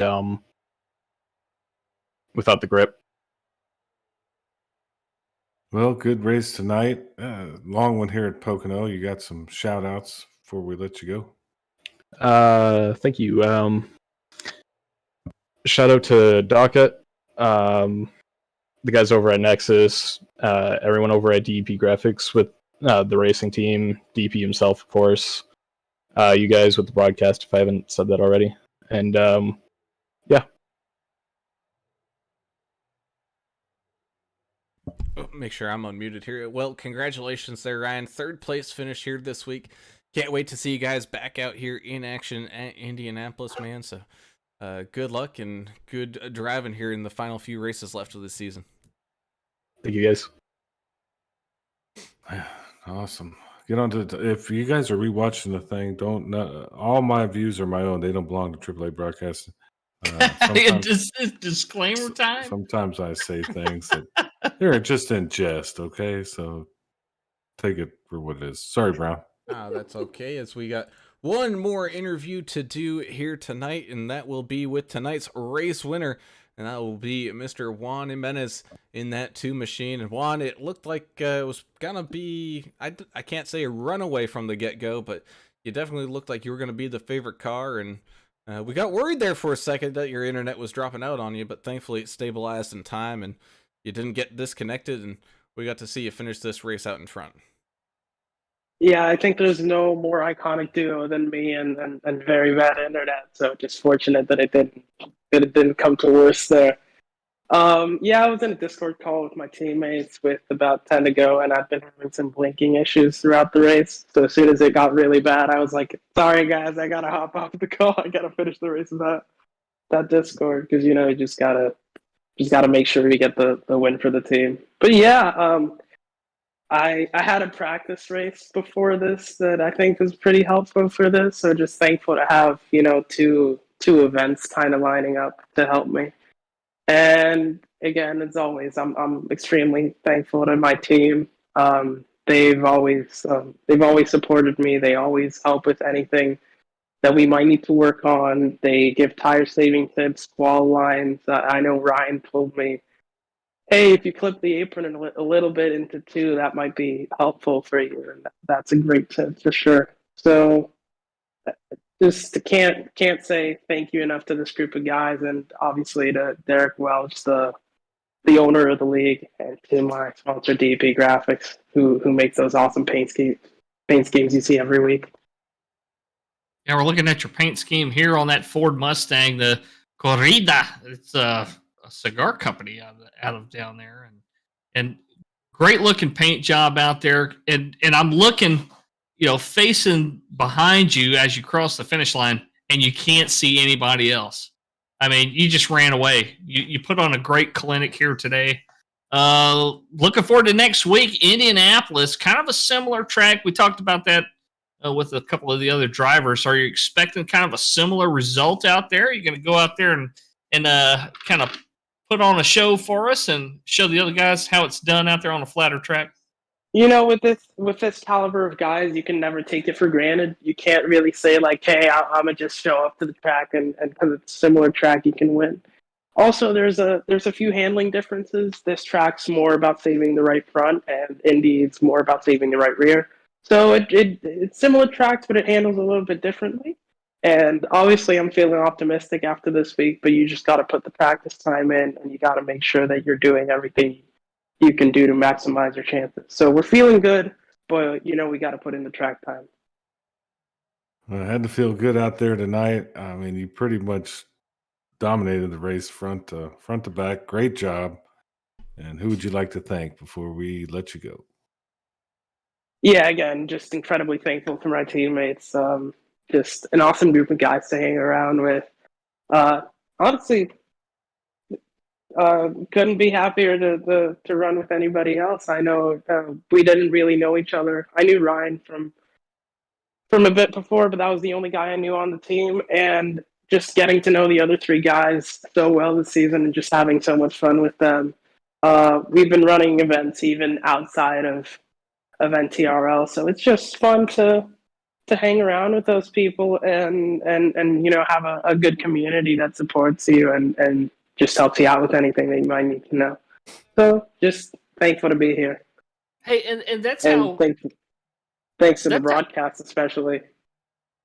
the grip. Well, good race tonight. Long one here at Pocono. You got some shout outs before we let you go? Thank you. Shout out to Docket, the guys over at Nexus, everyone over at DEP Graphics with the racing team, DEP himself, of course. You guys with the broadcast, if I haven't said that already. And yeah. Make sure I'm unmuted here. Well, congratulations there, Ryan. Third place finish here this week. Can't wait to see you guys back out here in action at Indianapolis, man. So good luck and good driving here in the final few races left of the season. Thank you, guys. Awesome. Get on to if you guys are rewatching the thing, all my views are my own. They don't belong to AAA Broadcasting. Disclaimer time. Sometimes I say things that they're just in jest, okay? So take it for what it is. Sorry, Brown. That's okay, as we got one more interview to do here tonight, and that will be with tonight's race winner, and that will be Mr. Juan Jimenez in that 2 machine. And Juan, it looked like it was gonna be, I can't say a runaway from the get-go, but you definitely looked like you were gonna be the favorite car, and we got worried there for a second that your internet was dropping out on you, but thankfully it stabilized in time and you didn't get disconnected, and we got to see you finish this race out in front. Yeah, I think there's no more iconic duo than me and very bad internet. So just fortunate that it didn't come to worse there. Yeah, I was in a Discord call with my teammates with about 10 to go, and I've been having some blinking issues throughout the race. So as soon as it got really bad, I was like, "Sorry guys, I gotta hop off the call. I gotta finish the race with that Discord because you just gotta make sure we get the win for the team." But yeah, I had a practice race before this that I think was pretty helpful for this. So just thankful to have two events kind of lining up to help me. And again, as always, I'm extremely thankful to my team. They've always supported me. They always help with anything that we might need to work on. They give tire saving tips, wall lines. I know Ryan told me, "Hey, if you clip the apron a little bit into 2, that might be helpful for you." And that's a great tip for sure. So just can't say thank you enough to this group of guys, and obviously to Derek Welch, the owner of the league, and to my sponsor DP Graphics, who makes those awesome paint schemes you see every week. Yeah, we're looking at your paint scheme here on that Ford Mustang, the Corrida. It's a cigar company out of down there, and great looking paint job out there. And I'm looking, facing behind you as you cross the finish line, and you can't see anybody else. I mean, you just ran away. You put on a great clinic here today. Looking forward to next week, Indianapolis, kind of a similar track. We talked about that with a couple of the other drivers. Are you expecting kind of a similar result out there? Are you going to go out there and kind of put on a show for us and show the other guys how it's done out there on a flatter track? You know, with this caliber of guys, you can never take it for granted. You can't really say like, "Hey, I'm gonna just show up to the track and because it's a similar track, you can win." Also, there's a few handling differences. This track's more about saving the right front, and Indy's more about saving the right rear. So it's similar tracks, but it handles a little bit differently. And obviously, I'm feeling optimistic after this week. But you just got to put the practice time in, and you got to make sure that you're doing everything you can do to maximize your chances. So we're feeling good, but you know we got to put in the track time. Well, I had to feel good out there tonight. I mean, you pretty much dominated the race front to back. Great job. And who would you like to thank before we let you go? Yeah, again, just incredibly thankful for my teammates. Just an awesome group of guys to hang around with. Honestly, couldn't be happier to run with anybody else. I know we didn't really know each other. I knew Ryan from a bit before, but that was the only guy I knew on the team. And just getting to know the other three guys so well this season and just having so much fun with them. We've been running events even outside of NTRL, so it's just fun to hang around with those people and you know have a good community that supports you and just helps you out with anything that you might need to know. So just thankful to be here. Hey, and that's And how thanks to the that's how- broadcast especially.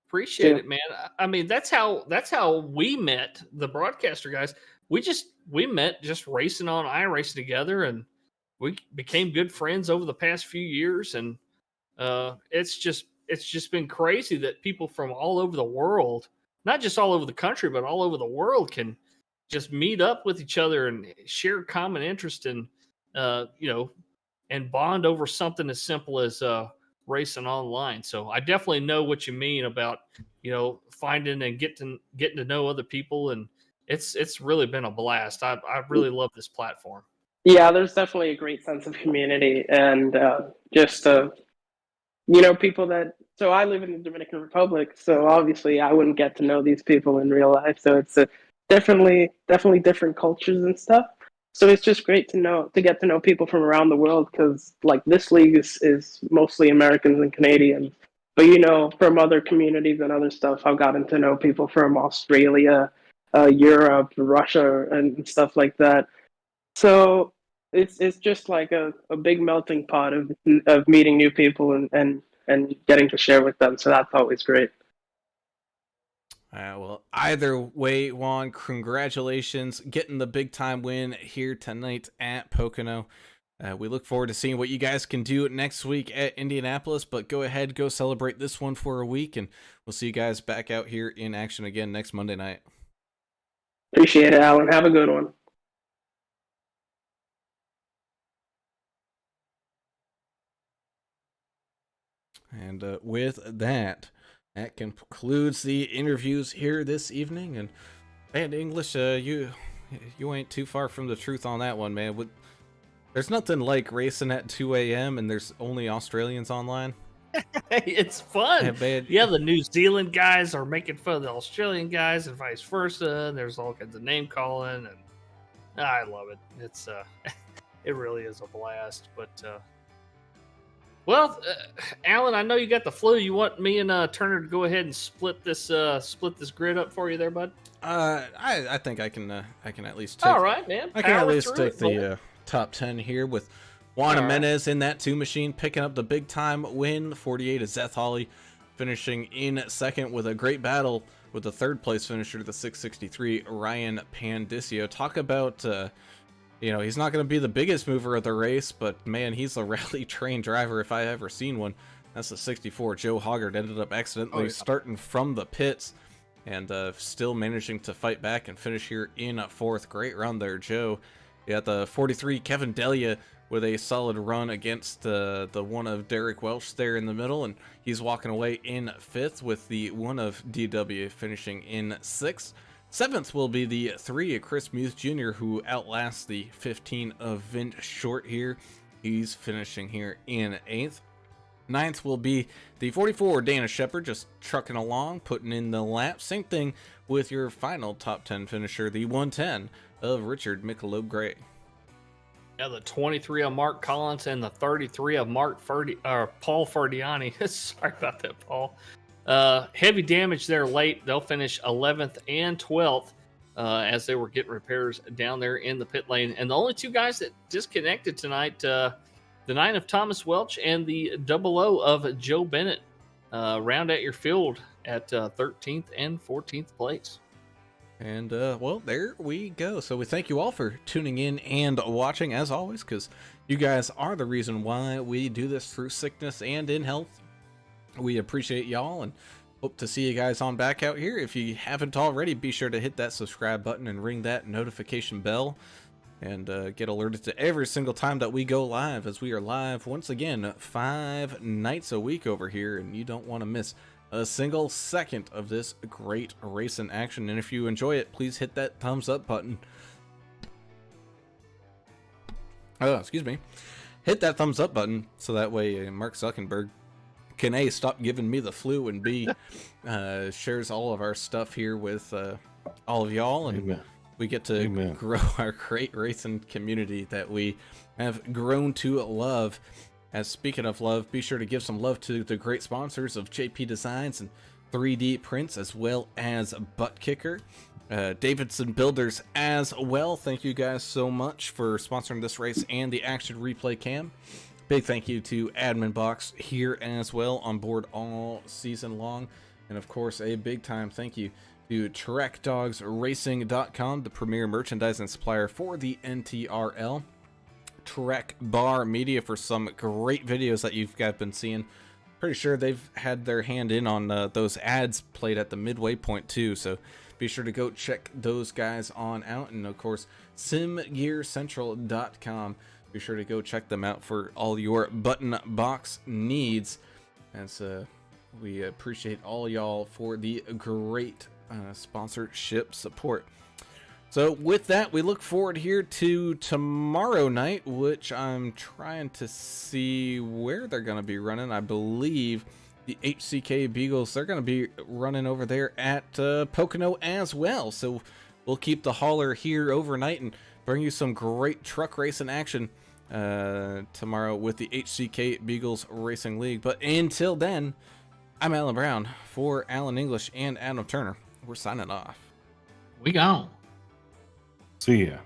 appreciate Yeah. it, man. I mean, that's how we met, the broadcaster guys. We met just racing on iRacing together, and we became good friends over the past few years. And it's just been crazy that people from all over the world, not just all over the country, but all over the world, can just meet up with each other and share common interest in, you know, and bond over something as simple as racing online. So I definitely know what you mean about, you know, finding and getting to know other people, and it's really been a blast. I really love this platform. Yeah, there's definitely a great sense of community and just you know people that. So I live in the Dominican Republic, so obviously I wouldn't get to know these people in real life. So it's definitely different cultures and stuff. So it's just great to get to know people from around the world because like this league is mostly Americans and Canadians. But you know, from other communities and other stuff, I've gotten to know people from Australia, Europe, Russia, and stuff like that. So it's just like a big melting pot of meeting new people and getting to share with them. So that's always great. Well, either way, Juan, congratulations getting the big time win here tonight at Pocono. We look forward to seeing what you guys can do next week at Indianapolis, but go ahead, go celebrate this one for a week, and we'll see you guys back out here in action again next Monday night. Appreciate it, Alan. Have a good one. And with that concludes the interviews here this evening. And English, you ain't too far from the truth on that one, man. There's nothing like racing at 2 a.m. and there's only Australians online. Hey, it's fun. Yeah, the New Zealand guys are making fun of the Australian guys and vice versa. And there's all kinds of name calling, and I love it. It's it really is a blast. But well, Alan, I know you got the flu. You want me and Turner to go ahead and split this grid up for you there, bud? I think I can at least take. All right, man. I can at Power least through take it, the top 10 here with Juan All right. Jimenez in that 2 machine picking up the big time win. 48 is Zeth Hawley finishing in second with a great battle with the third place finisher, the 663 Ryan Pandicio. Talk about you know, he's not going to be the biggest mover of the race, but man, he's a rally trained driver if I ever seen one. That's the 64 Joe Hoggard ended up accidentally starting from the pits and still managing to fight back and finish here in fourth. Great run there, Joe. You got the 43 Kevin Delia with a solid run against the one of Derek Welch there in the middle, and he's walking away in fifth with the one of DW finishing in sixth. Seventh will be the 3 of Chris Muth Jr., who outlasts the 15 of Vint Short here. He's finishing here in 8th. Ninth will be the 44 Dana Shepard, just trucking along, putting in the lap. Same thing with your final top 10 finisher, the 110 of Richard Michelob Gray. Yeah, the 23 of Mark Collins and the 33 of Paul Ferdiani. Sorry about that, Paul. Heavy damage there late. They'll finish 11th and 12th as they were getting repairs down there in the pit lane. And the only two guys that disconnected tonight, the 9 of Thomas Welch and the 00 of Joe Bennett, round out your field at 13th and 14th place. And, well, there we go. So we thank you all for tuning in and watching, as always, because you guys are the reason why we do this through sickness and in health. We appreciate y'all and hope to see you guys on back out here. If you haven't already, be sure to hit that subscribe button and ring that notification bell and get alerted to every single time that we go live, as we are live once again 5 nights a week over here, and you don't want to miss a single second of this great racing action. And if you enjoy it, please hit that thumbs up button. Oh, excuse me. Hit that thumbs up button so that way Mark Zuckerberg can A, stop giving me the flu, and B, shares all of our stuff here with all of y'all, and Amen. we get to Amen. grow our great racing community that we have grown to love. As speaking of love, be sure to give some love to the great sponsors of JP Designs and 3D Prints, as well as ButtKicker, Davidson Builders as well. Thank you guys so much for sponsoring this race and the Action Replay Cam. Big thank you to AdminBoxx here as well, on board all season long. And of course, a big time thank you to TrekDogsRacing.com, the premier merchandising supplier for the NTRL. Trek Bar Media for some great videos that you've been seeing. Pretty sure they've had their hand in on those ads played at the midway point too, so be sure to go check those guys on out. And of course, SimGearCentral.com. Be sure to go check them out for all your button box needs, as we appreciate all y'all for the great sponsorship support. So with that, we look forward here to tomorrow night, which I'm trying to see where they're going to be running. I believe the HCK Beagles, they're going to be running over there at Pocono as well. So we'll keep the hauler here overnight and bring you some great truck racing action tomorrow with the HCK Beagles Racing League. But until then, I'm Alan Brown for Alan English and Adam Turner. We're signing off. We gone. See ya.